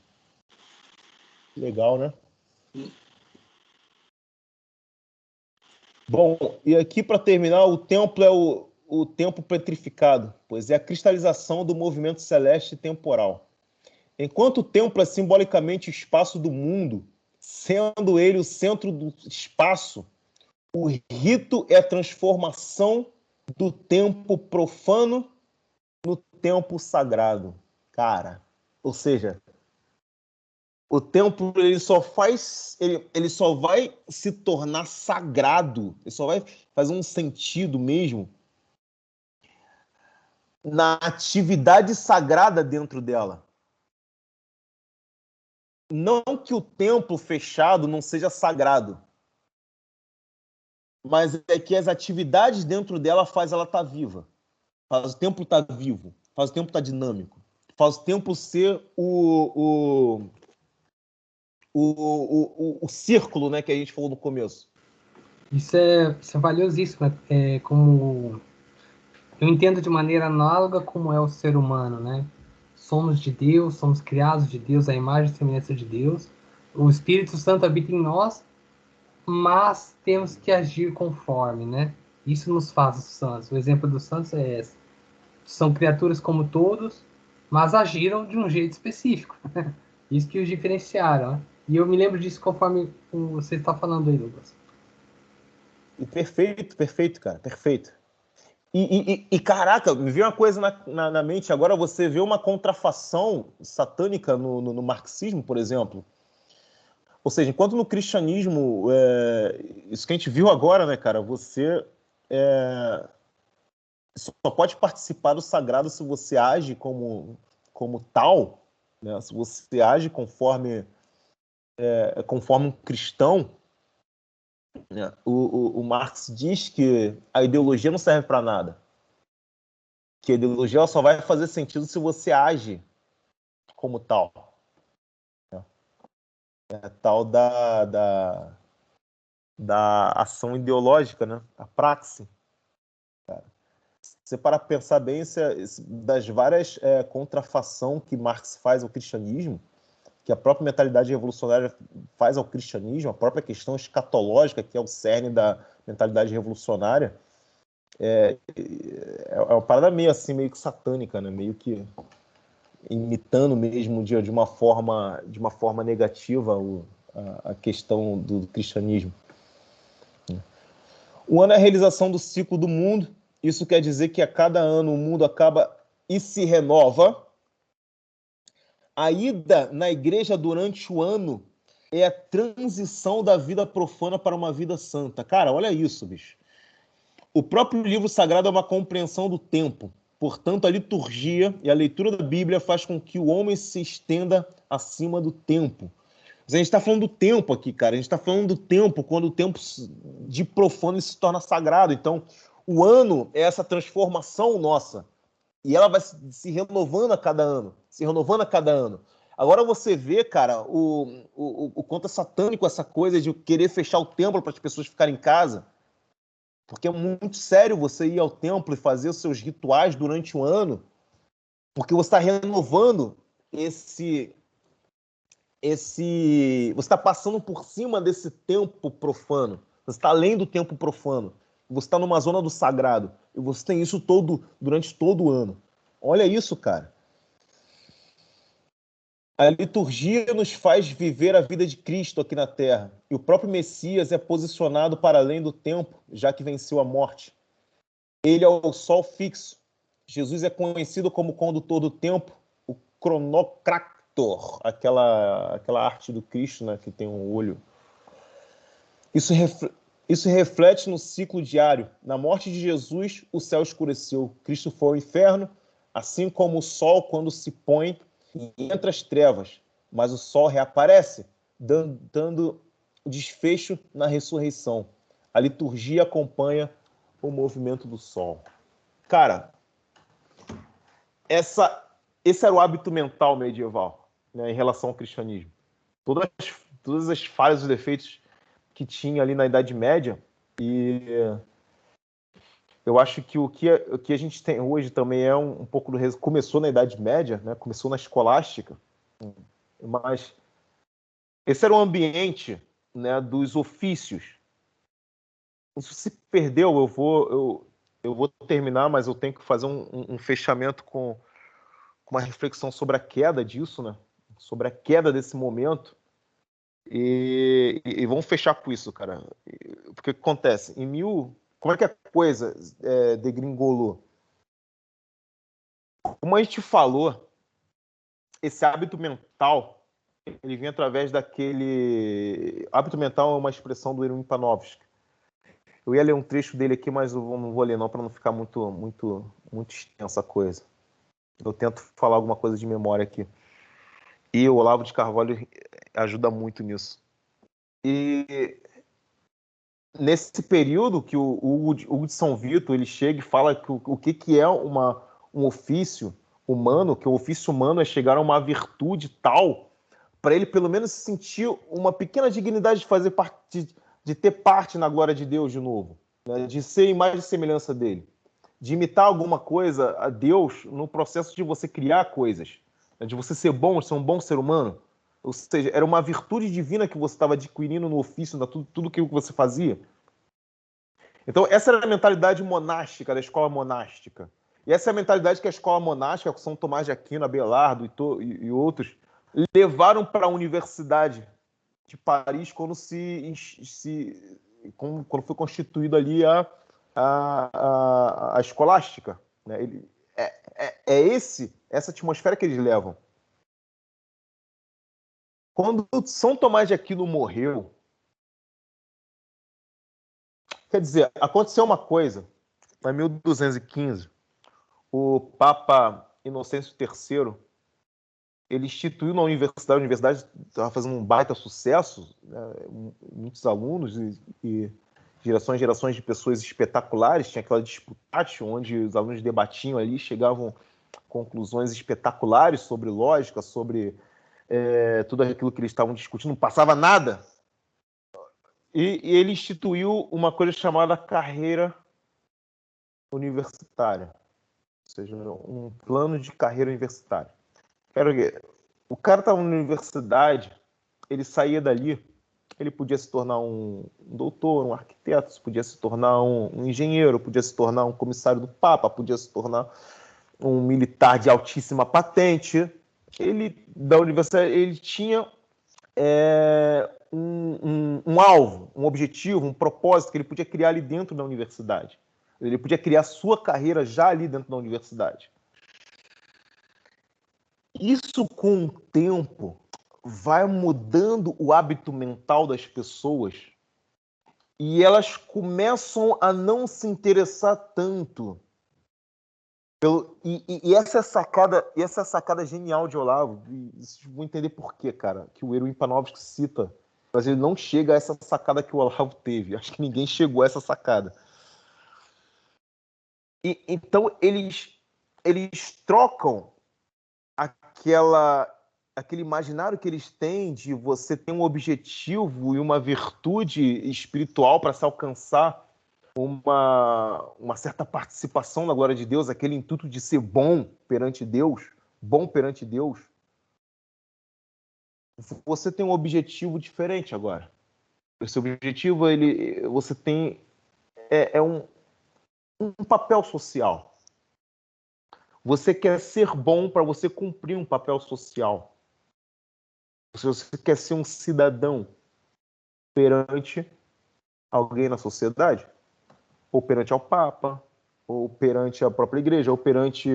Legal, né? Bom, e aqui para terminar, o templo é o tempo petrificado, pois é a cristalização do movimento celeste e temporal. Enquanto o templo é simbolicamente o espaço do mundo, sendo ele o centro do espaço, o rito é a transformação do tempo profano no tempo sagrado. Cara, ou seja, o templo ele só vai se tornar sagrado, ele só vai fazer um sentido mesmo na atividade sagrada dentro dela. Não que o templo fechado não seja sagrado, mas é que as atividades dentro dela faz ela estar viva, faz o templo estar vivo, faz o templo estar dinâmico, faz o templo ser o círculo, né, que a gente falou no começo. Isso é valiosíssimo. Como eu entendo de maneira análoga como é o ser humano, né? Somos de Deus, somos criados de Deus, a imagem e semelhança de Deus. O Espírito Santo habita em nós, mas temos que agir conforme, né? Isso nos faz os santos. O exemplo dos santos é esse. São criaturas como todos, mas agiram de um jeito específico. Isso que os diferenciaram, né? E eu me lembro disso conforme você está falando aí, Douglas. E perfeito, cara, perfeito. E caraca, me veio uma coisa na mente, agora você vê uma contrafação satânica no marxismo, por exemplo. Ou seja, enquanto no cristianismo, isso que a gente viu agora, né, cara, você só pode participar do sagrado se você age como tal, né, se você age conforme um cristão. O Marx diz que a ideologia não serve para nada. Que a ideologia ela só vai fazer sentido se você age como tal. É a tal da ação ideológica, né? A praxe. Cara. Se você parar para pensar bem, das várias contrafações que Marx faz ao cristianismo, que a própria mentalidade revolucionária faz ao cristianismo, a própria questão escatológica, que é o cerne da mentalidade revolucionária, é uma parada meio assim, meio que satânica, né? Meio que imitando mesmo de uma forma negativa a questão do cristianismo. O ano é a realização do ciclo do mundo. Isso quer dizer que a cada ano o mundo acaba e se renova. A ida na igreja durante o ano é a transição da vida profana para uma vida santa. Cara, olha isso, bicho. O próprio livro sagrado é uma compreensão do tempo. Portanto, a liturgia e a leitura da Bíblia faz com que o homem se estenda acima do tempo. A gente está falando do tempo aqui, cara. A gente está falando do tempo quando o tempo de profano se torna sagrado. Então, o ano é essa transformação nossa. E ela vai se renovando a cada ano. Se renovando a cada ano. Agora você vê, cara, o quanto é satânico essa coisa de querer fechar o templo para as pessoas ficarem em casa. Porque é muito sério você ir ao templo e fazer os seus rituais durante um ano, porque você está renovando você está passando por cima desse tempo profano, você está além do tempo profano, você está numa zona do sagrado, e você tem isso durante todo o ano. Olha isso, cara. A liturgia nos faz viver a vida de Cristo aqui na Terra. E o próprio Messias é posicionado para além do tempo, já que venceu a morte. Ele é o sol fixo. Jesus é conhecido como condutor do tempo, o cronocractor, aquela arte do Cristo, né, que tem um olho. Isso reflete no ciclo diário. Na morte de Jesus, o céu escureceu. Cristo foi ao inferno, assim como o sol, quando se põe, entre as trevas, mas o sol reaparece, dando desfecho na ressurreição. A liturgia acompanha o movimento do sol. Cara, esse era o hábito mental medieval, né, em relação ao cristianismo. Todas as falhas e defeitos que tinha ali na Idade Média, e eu acho que o que a gente tem hoje também é um pouco do... Começou na Idade Média, né? Começou na escolástica, mas esse era o ambiente, né, dos ofícios. Isso se perdeu, eu vou terminar, mas eu tenho que fazer um fechamento com uma reflexão sobre a queda disso, né? Sobre a queda desse momento. E vamos fechar com isso, cara. Porque o que acontece? Como é que a coisa degringolou? Como a gente falou, esse hábito mental, ele vem através daquele... Hábito mental é uma expressão do Erwin Panofsky. Eu ia ler um trecho dele aqui, mas eu não vou ler não, para não ficar muito extensa a coisa. Eu tento falar alguma coisa de memória aqui. E o Olavo de Carvalho ajuda muito nisso. E nesse período que o Hugo de São Vito ele chega e fala que o que é um ofício humano, que o ofício humano é chegar a uma virtude tal para ele pelo menos sentir uma pequena dignidade de fazer parte, de ter parte na glória de Deus de novo, né? De ser imagem e semelhança dele, de imitar alguma coisa a Deus no processo de você criar coisas, né? De você ser bom, ser um bom ser humano. Ou seja, era uma virtude divina que você estava adquirindo no ofício, tudo aquilo que você fazia. Então, essa era a mentalidade monástica, da escola monástica. E essa é a mentalidade que a escola monástica, com São Tomás de Aquino, Abelardo e outros, levaram para a Universidade de Paris quando quando foi constituída ali a escolástica, né? Essa atmosfera que eles levam. Quando São Tomás de Aquino morreu, quer dizer, aconteceu uma coisa. Em 1215, o Papa Inocêncio III, ele instituiu na universidade, a universidade estava fazendo um baita sucesso, né? Muitos alunos e gerações de pessoas espetaculares, tinha aquela disputátil onde os alunos debatiam ali, chegavam a conclusões espetaculares sobre lógica, sobre tudo aquilo que eles estavam discutindo, não passava nada. E ele instituiu uma coisa chamada carreira universitária, ou seja, um plano de carreira universitária. O cara estava na universidade, ele saía dali, ele podia se tornar um doutor, um arquiteto, podia se tornar um engenheiro, podia se tornar um comissário do Papa, podia se tornar um militar de altíssima patente. Da universidade, ele tinha um alvo, um objetivo, um propósito que ele podia criar ali dentro da universidade. Ele podia criar sua carreira já ali dentro da universidade. Isso, com o tempo, vai mudando o hábito mental das pessoas e elas começam a não se interessar tanto. Essa é a sacada genial de Olavo. Vocês vão entender por quê, cara, que o Erwin Panofsky cita, mas ele não chega a essa sacada que o Olavo teve. Acho que ninguém chegou a essa sacada. Então, eles trocam aquele imaginário que eles têm de você ter um objetivo e uma virtude espiritual para se alcançar uma certa participação na glória de Deus, aquele intuito de ser bom perante Deus. Você tem um objetivo diferente agora. Esse objetivo, você tem um papel social. Você quer ser bom para você cumprir um papel social. Você quer ser um cidadão perante alguém na sociedade, ou perante ao Papa, ou perante a própria igreja, ou perante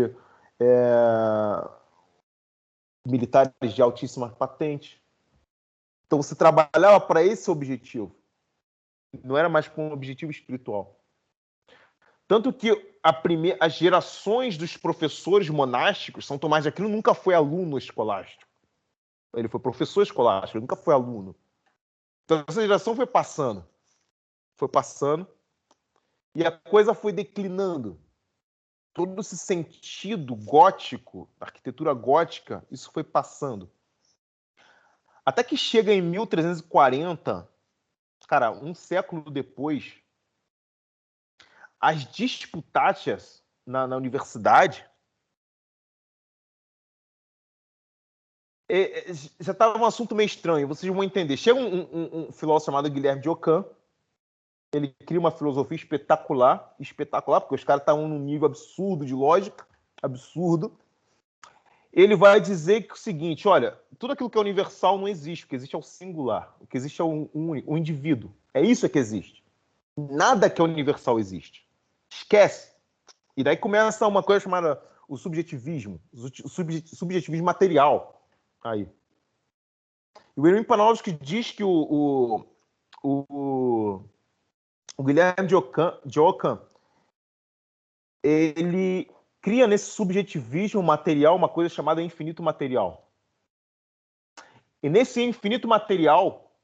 militares de altíssima patente. Então você trabalhava para esse objetivo. Não era mais com um objetivo espiritual. Tanto que as gerações dos professores monásticos, São Tomás de Aquino nunca foi aluno escolástico. Ele foi professor escolástico, ele nunca foi aluno. Então essa geração foi passando, e a coisa foi declinando. Todo esse sentido gótico, arquitetura gótica, isso foi passando. Até que chega em 1340, cara, um século depois, as disputátias na universidade já estava um assunto meio estranho, vocês vão entender. Chega um filósofo chamado Guilherme de Ockham, ele cria uma filosofia espetacular, porque os caras estavam num nível absurdo de lógica, absurdo, ele vai dizer que o seguinte, olha, tudo aquilo que é universal não existe, o que existe é o singular, o que existe é o indivíduo. É isso que existe. Nada que é universal existe. Esquece. E daí começa uma coisa chamada o subjetivismo, o subjetivismo material. Aí. E o Irving Panofsky diz que o Guilherme de Ockham, ele cria nesse subjetivismo material uma coisa chamada infinito material. E nesse infinito material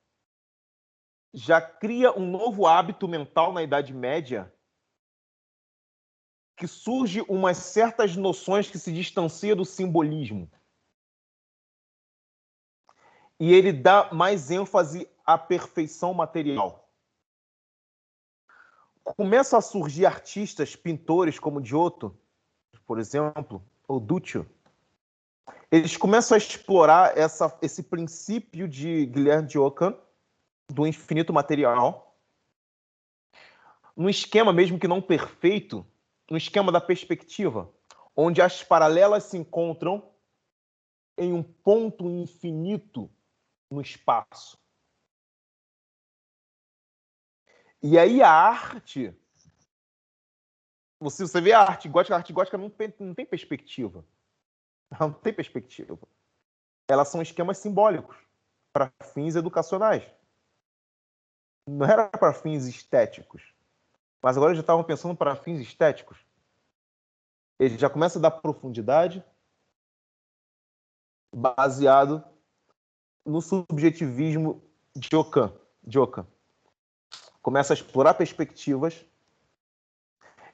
já cria um novo hábito mental na Idade Média, que surge umas certas noções que se distancia do simbolismo. E ele dá mais ênfase à perfeição material. Começam a surgir artistas, pintores como Giotto, por exemplo, ou Duccio. Eles começam a explorar esse princípio de Guilherme de Ockham, do infinito material, num esquema mesmo que não perfeito, no esquema da perspectiva, onde as paralelas se encontram em um ponto infinito no espaço. E aí a arte, você vê a arte gótica não tem perspectiva. Ela não tem perspectiva. Elas são esquemas simbólicos para fins educacionais. Não era para fins estéticos. Mas agora eles já estavam pensando para fins estéticos. Ele já começa a dar profundidade baseado no subjetivismo de Ockham. Começa a explorar perspectivas.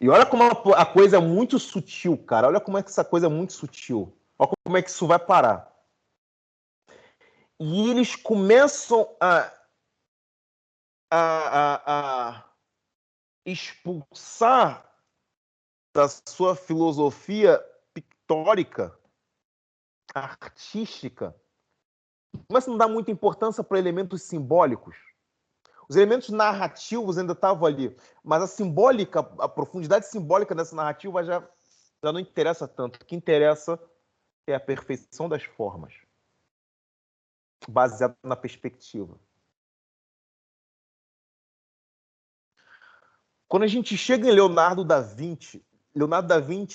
E olha como a coisa é muito sutil, cara. Olha como é que essa coisa é muito sutil. Olha como é que isso vai parar. E eles começam a expulsar da sua filosofia pictórica, artística, começa a não dar muita importância para elementos simbólicos. Os elementos narrativos ainda estavam ali, mas a simbólica, a profundidade simbólica dessa narrativa já não interessa tanto. O que interessa é a perfeição das formas, baseada na perspectiva. Quando a gente chega em Leonardo da Vinci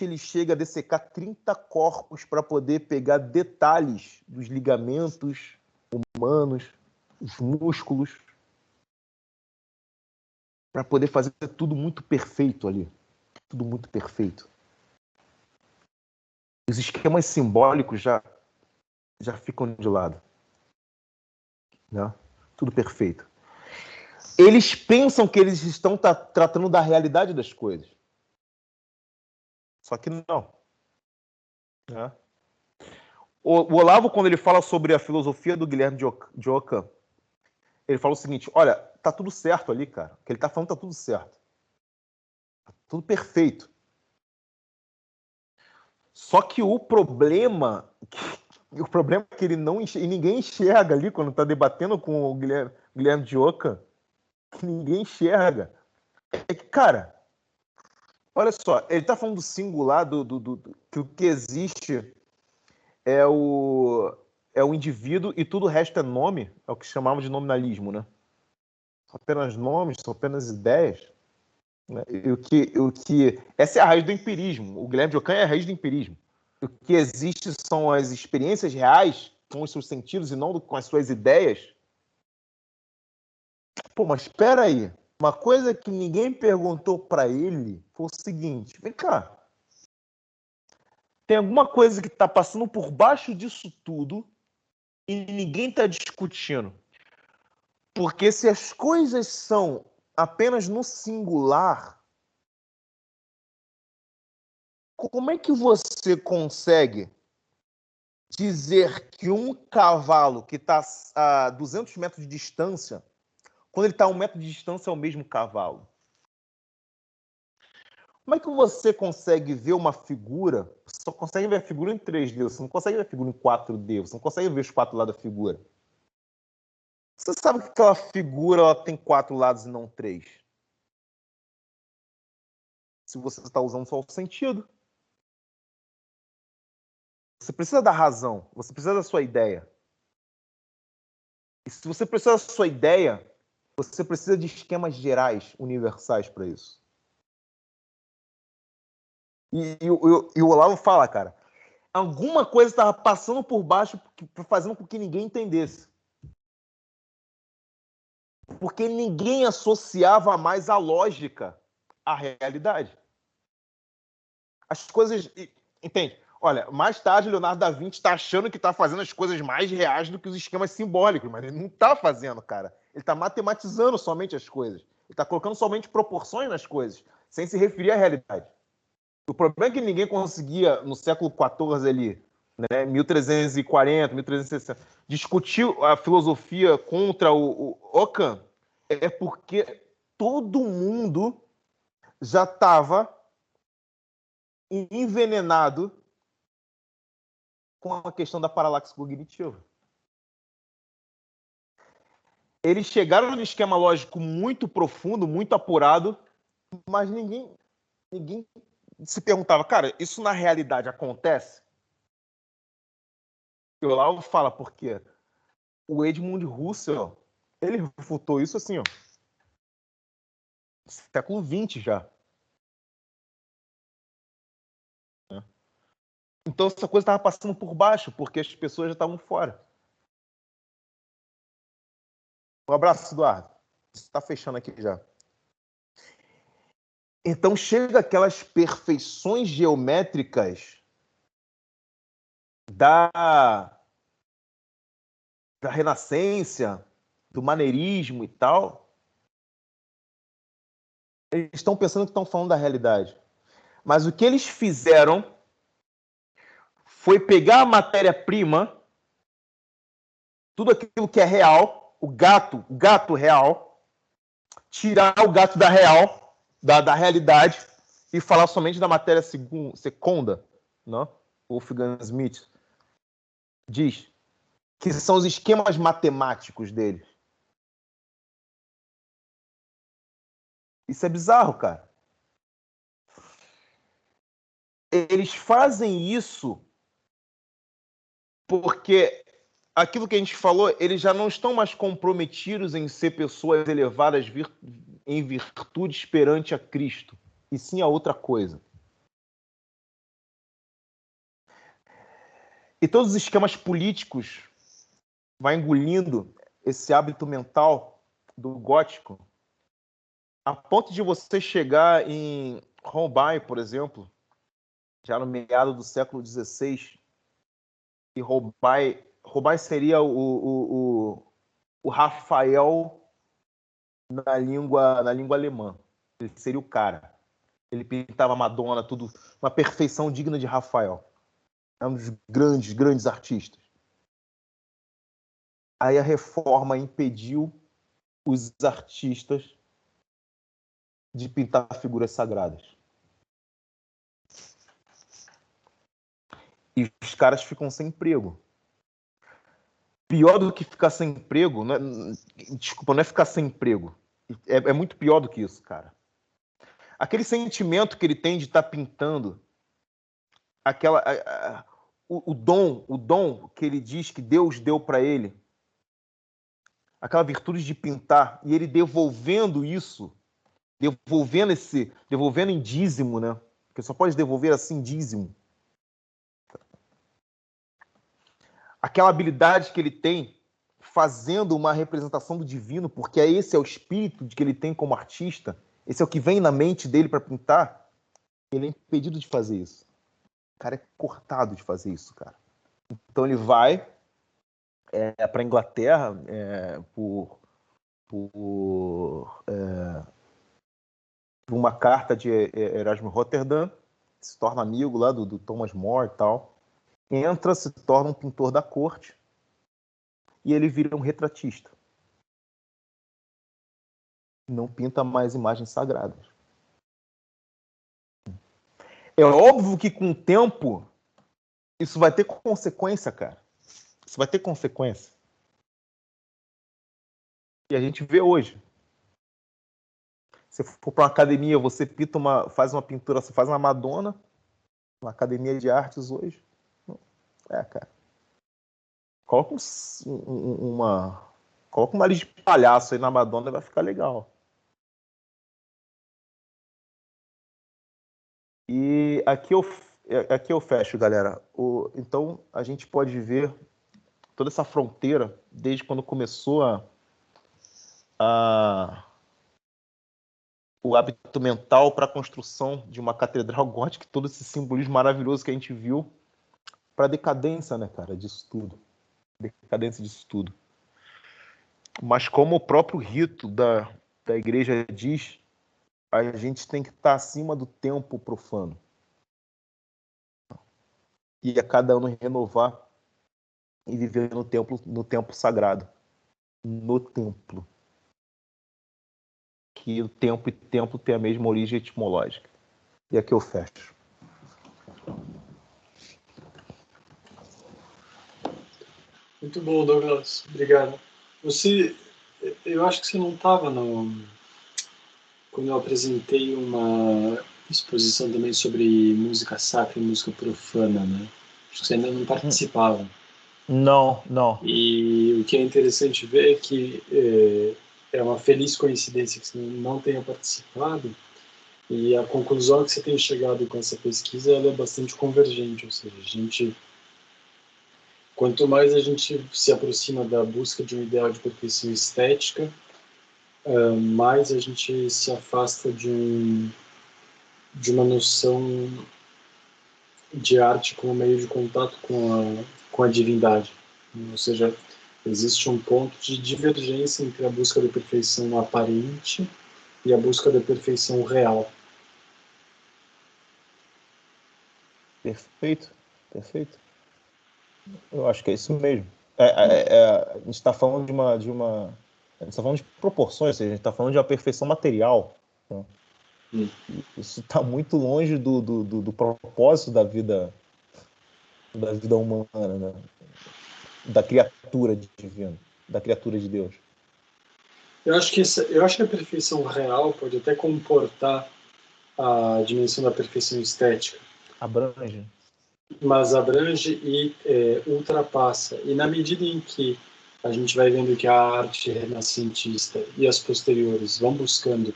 ele chega a dessecar 30 corpos para poder pegar detalhes dos ligamentos humanos, os músculos, para poder fazer tudo muito perfeito ali. Tudo muito perfeito. Os esquemas simbólicos já ficam de lado. Né? Tudo perfeito. Eles pensam que eles estão tratando da realidade das coisas. Só que não. Né? O Olavo, quando ele fala sobre a filosofia do Guilherme de Ockham, ele fala o seguinte, olha, tá tudo certo ali, cara. O que ele tá falando tá tudo certo. Tá tudo perfeito. Só que o problema que ele não enxerga, e ninguém enxerga ali quando tá debatendo com o Guilherme de Ockham, que ninguém enxerga, é que, cara, olha só, ele tá falando do singular, que o que existe é o indivíduo e tudo o resto é nome, é o que chamamos de nominalismo, né? São apenas nomes, são apenas ideias. Né? Essa é a raiz do empirismo. O Guilherme de Ockham é a raiz do empirismo. O que existe são as experiências reais, com os seus sentidos e não com as suas ideias. Pô, mas espera aí. Uma coisa que ninguém perguntou para ele foi o seguinte, vem cá. Tem alguma coisa que está passando por baixo disso tudo e ninguém está discutindo. Porque se as coisas são apenas no singular, como é que você consegue dizer que um cavalo que está a 200 metros de distância, quando ele está a 1 metro de distância, é o mesmo cavalo? Como é que você consegue ver uma figura? Você só consegue ver a figura em 3D, você não consegue ver a figura em 4D, você não consegue ver os 4 lados da figura. Você sabe que aquela figura ela tem 4 lados e não 3? Se você está usando só o sentido. Você precisa da razão, você precisa da sua ideia. E se você precisa da sua ideia, você precisa de esquemas gerais, universais para isso. E o Olavo fala, cara, alguma coisa estava passando por baixo, fazendo com que ninguém entendesse. Porque ninguém associava mais a lógica à realidade. As coisas... Entende? Olha, mais tarde, Leonardo da Vinci está achando que está fazendo as coisas mais reais do que os esquemas simbólicos, mas ele não está fazendo, cara. Ele está matematizando somente as coisas. Ele está colocando somente proporções nas coisas, sem se referir à realidade. O problema é que ninguém conseguia, no século XIV ali, né, 1340, 1360, discutir a filosofia contra o Ockham, é porque todo mundo já estava envenenado com a questão da paralaxe cognitiva. Eles chegaram num esquema lógico muito profundo, muito apurado, mas ninguém se perguntava, cara, isso na realidade acontece? E o Olavo fala, por quê? O Edmund Husserl, ele refutou isso assim, ó, século XX já. Então essa coisa estava passando por baixo, porque as pessoas já estavam fora. Um abraço, Eduardo. Está fechando aqui já. Então chega aquelas perfeições geométricas da Renascença, do maneirismo e tal. Eles estão pensando que estão falando da realidade. Mas o que eles fizeram foi pegar a matéria-prima, tudo aquilo que é real, o gato real, tirar o gato da real, da realidade, e falar somente da matéria secunda, não? Wolfgang Smith diz que são os esquemas matemáticos deles. Isso é bizarro, cara. Eles fazem isso porque aquilo que a gente falou, eles já não estão mais comprometidos em ser pessoas elevadas em virtudes perante a Cristo, e sim a outra coisa. E todos os esquemas políticos vai engolindo esse hábito mental do gótico, a ponto de você chegar em Holbein, por exemplo, já no meado do século XVI, e Holbein seria o Rafael na língua alemã. Ele seria o cara. Ele pintava Madonna, tudo, uma perfeição digna de Rafael. É um dos grandes artistas. Aí a reforma impediu os artistas de pintar figuras sagradas. E os caras ficam sem emprego. Pior do que ficar sem emprego, não é ficar sem emprego. É muito pior do que isso, cara. Aquele sentimento que ele tem de estar pintando, o dom que ele diz que Deus deu para ele, aquela virtude de pintar, e ele devolvendo isso, devolvendo em dízimo, né? Porque só pode devolver assim dízimo. Aquela habilidade que ele tem fazendo uma representação do divino, porque esse é o espírito que ele tem como artista, esse é o que vem na mente dele para pintar, ele é impedido de fazer isso. O cara é cortado de fazer isso, cara. Então ele vai para a Inglaterra por uma carta de Erasmo Rotterdam, se torna amigo lá do Thomas More e tal, entra, se torna um pintor da corte e ele vira um retratista. Não pinta mais imagens sagradas. É óbvio que com o tempo isso vai ter consequência, cara. Isso vai ter consequência. E a gente vê hoje. Se for para uma academia, você faz uma pintura, você faz uma Madonna, uma academia de artes hoje, Cara. Coloca coloca um nariz de palhaço aí na Madonna e vai ficar legal. E aqui eu fecho, galera. Então a gente pode ver toda essa fronteira desde quando começou o hábito mental para a construção de uma catedral gótica, todo esse simbolismo maravilhoso que a gente viu, para a decadência, né, cara, disso tudo. Decadência disso tudo. Mas como o próprio rito da igreja diz, a gente tem que estar acima do tempo profano. E a cada ano renovar e viver no tempo sagrado. No templo. Que o tempo e tempo tem a mesma origem etimológica. E aqui eu fecho. Muito bom, Douglas. Obrigado. Eu acho que você não estava quando eu apresentei uma exposição também sobre música sacra e música profana, né? Acho que você ainda não participava. Não. E o que é interessante ver é que é uma feliz coincidência que você não tenha participado, e a conclusão que você tem chegado com essa pesquisa ela é bastante convergente, ou seja, quanto mais a gente se aproxima da busca de um ideal de perfeição estética, mais a gente se afasta de uma noção de arte como meio de contato com a divindade. Ou seja, existe um ponto de divergência entre a busca da perfeição aparente e a busca da perfeição real. Perfeito. Eu acho que é isso mesmo. A gente está falando a gente está falando de proporções, ou seja, a gente está falando de uma perfeição material. Né? Isso está muito longe do propósito da vida humana, né? Da criatura divina, da criatura de Deus. Eu acho que a perfeição real pode até comportar a dimensão da perfeição estética. Abrange. Mas abrange e ultrapassa. E na medida em que a gente vai vendo que a arte renascentista e as posteriores vão buscando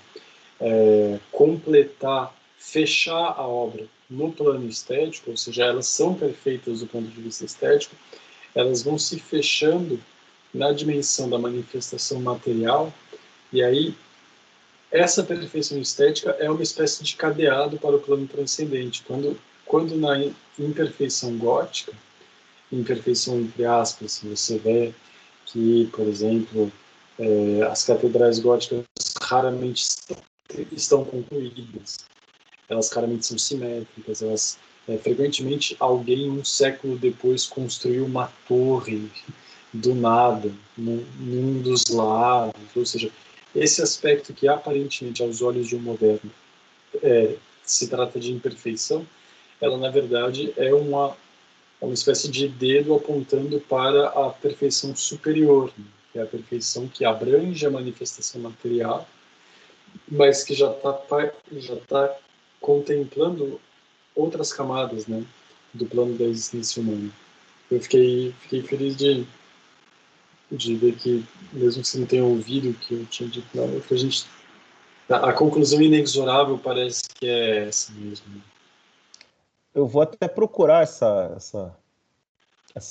completar, fechar a obra no plano estético, ou seja, elas são perfeitas do ponto de vista estético, elas vão se fechando na dimensão da manifestação material, e aí essa perfeição estética é uma espécie de cadeado para o plano transcendente. Quando na imperfeição gótica, imperfeição entre aspas, você vê que, por exemplo, as catedrais góticas raramente estão concluídas, elas raramente são simétricas, elas frequentemente alguém um século depois construiu uma torre do nada num dos lados, ou seja, esse aspecto que aparentemente aos olhos de um moderno se trata de imperfeição, ela na verdade é uma espécie de dedo apontando para a perfeição superior, né? Que é a perfeição que abrange a manifestação material, mas que já tá contemplando outras camadas, né, do plano da existência humana. Eu fiquei feliz de ver que, mesmo que você não tenha ouvido o que eu tinha dito, não, que a conclusão inexorável parece que é essa mesmo. Eu vou até procurar essa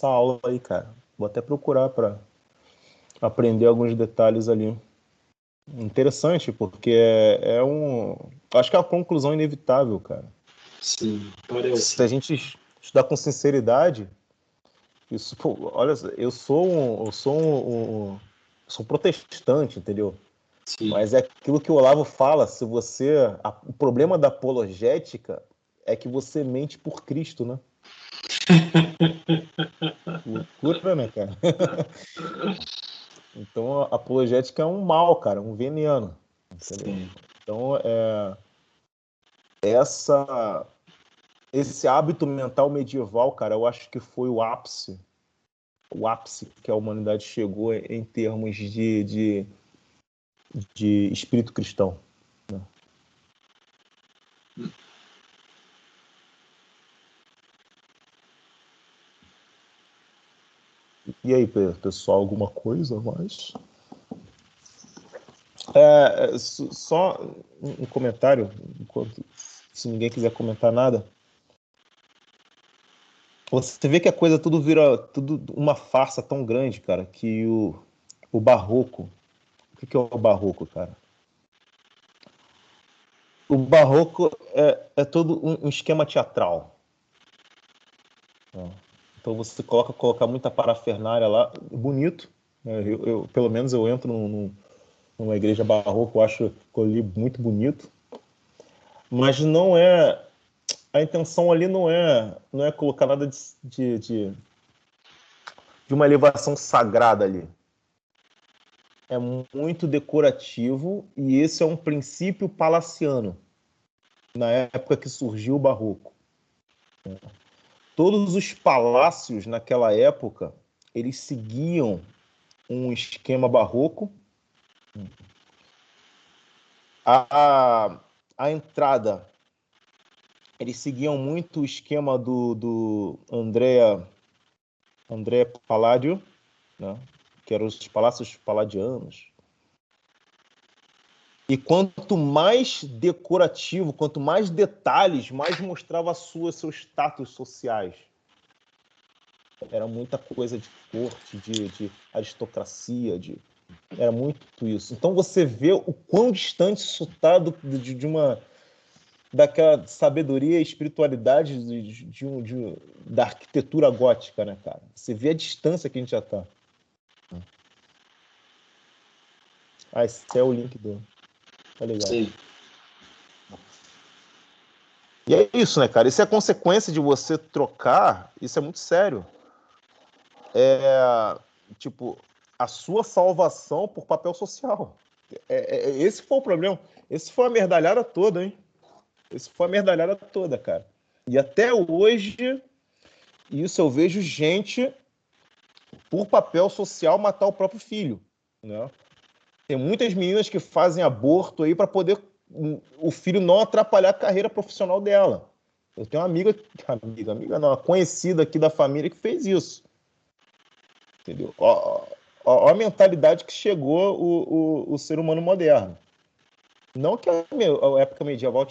aula aí, cara. Vou até procurar para aprender alguns detalhes ali. Interessante, porque acho que é uma conclusão inevitável, cara. Sim, parece. Se a gente estudar com sinceridade, isso, pô, olha, eu sou um protestante, entendeu? Sim. Mas é aquilo que o Olavo fala, o problema da apologética é que você mente por Cristo, né? Loucura, né, cara? Então, a apologética é um mal, cara, um veneno, entendeu? Sim. Então, esse hábito mental medieval, cara, eu acho que foi o ápice que a humanidade chegou em termos de espírito cristão. Né? E aí, pessoal, alguma coisa a mais? Só um comentário, se ninguém quiser comentar nada. Você vê que a coisa tudo vira uma farsa tão grande, cara, que o barroco... O que é o barroco, cara? O barroco é todo um esquema teatral. Então você colocar muita parafernália lá, bonito. Pelo menos eu entro numa igreja barroca, eu acho que ali muito bonito. Mas não é... A intenção ali não é colocar nada de uma elevação sagrada ali. É muito decorativo e esse é um princípio palaciano, na época que surgiu o barroco. Todos os palácios naquela época, eles seguiam um esquema barroco. A entrada, eles seguiam muito o esquema do Andrea Palladio, né? Que eram os palácios paladianos. E quanto mais decorativo, quanto mais detalhes, mais mostrava seus status sociais. Era muita coisa de corte, de aristocracia, era muito isso. Então você vê o quão distante isso está daquela sabedoria e espiritualidade da arquitetura gótica, né, cara? Você vê a distância que a gente já está. Esse é o link do... Tá ligado? Sim. E é isso, né, cara? Isso é a consequência de você trocar, isso é muito sério. Tipo, a sua salvação por papel social. Esse foi o problema. Esse foi a merdalhada toda, hein? Esse foi a merdalhada toda, cara. E até hoje, isso eu vejo gente, por papel social, matar o próprio filho, né? Tem muitas meninas que fazem aborto aí para poder o filho não atrapalhar a carreira profissional dela. Eu tenho uma amiga não, uma conhecida aqui da família que fez isso. Entendeu? Ó a mentalidade que chegou o ser humano moderno. Não que a época medieval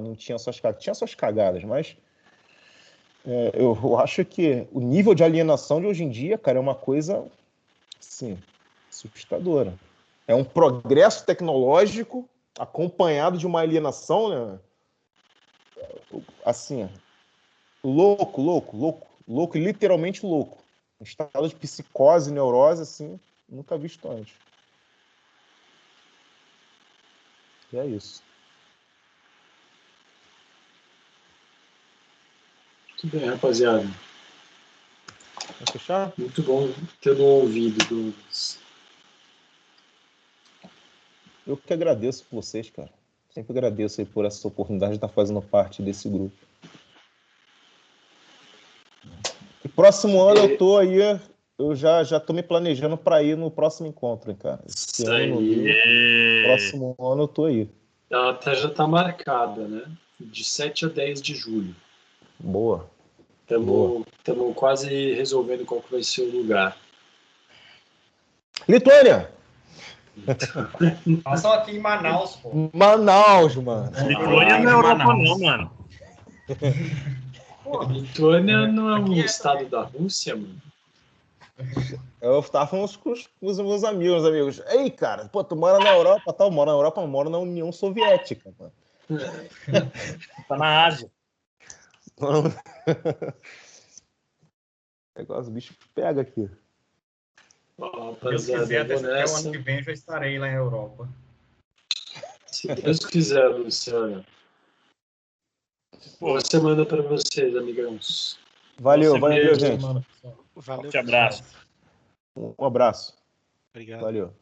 não tinha suas cagadas, mas eu acho que o nível de alienação de hoje em dia, cara, é uma coisa, assim, assustadora. É um progresso tecnológico acompanhado de uma alienação, né? Assim, louco, literalmente louco. Um estado de psicose, neurose, assim, nunca visto antes. E é isso. Muito bem, rapaziada. Vamos fechar? Muito bom ter um ouvido, Douglas. Eu que agradeço por vocês, cara. Sempre agradeço aí por essa oportunidade de estar fazendo parte desse grupo. E próximo ano eu já tô me planejando para ir no próximo encontro, hein, cara. Esse ano no Rio, próximo ano eu tô aí. Ela até já tá marcada, né? De 7 a 10 de julho. Boa. Estamos quase resolvendo qual que vai ser o lugar. Lituânia! Nós estamos aqui em Manaus, pô. Manaus, mano. Lituânia não é Europa não, mano. Pô, Lituânia não é um estado da Rússia, mano? Eu estava falando com os meus amigos. Ei, cara, pô, tu mora na Europa, tal? Mora na Europa, mora na União Soviética, mano. Tá na Ásia. O negócio, o bicho pega aqui. Deus quiser, até o ano que vem eu já estarei lá na Europa. Se Deus quiser, Luciano. Boa semana para vocês, amigãos. Valeu, gente. Valeu. Forte abraço. Um abraço. Obrigado. Valeu.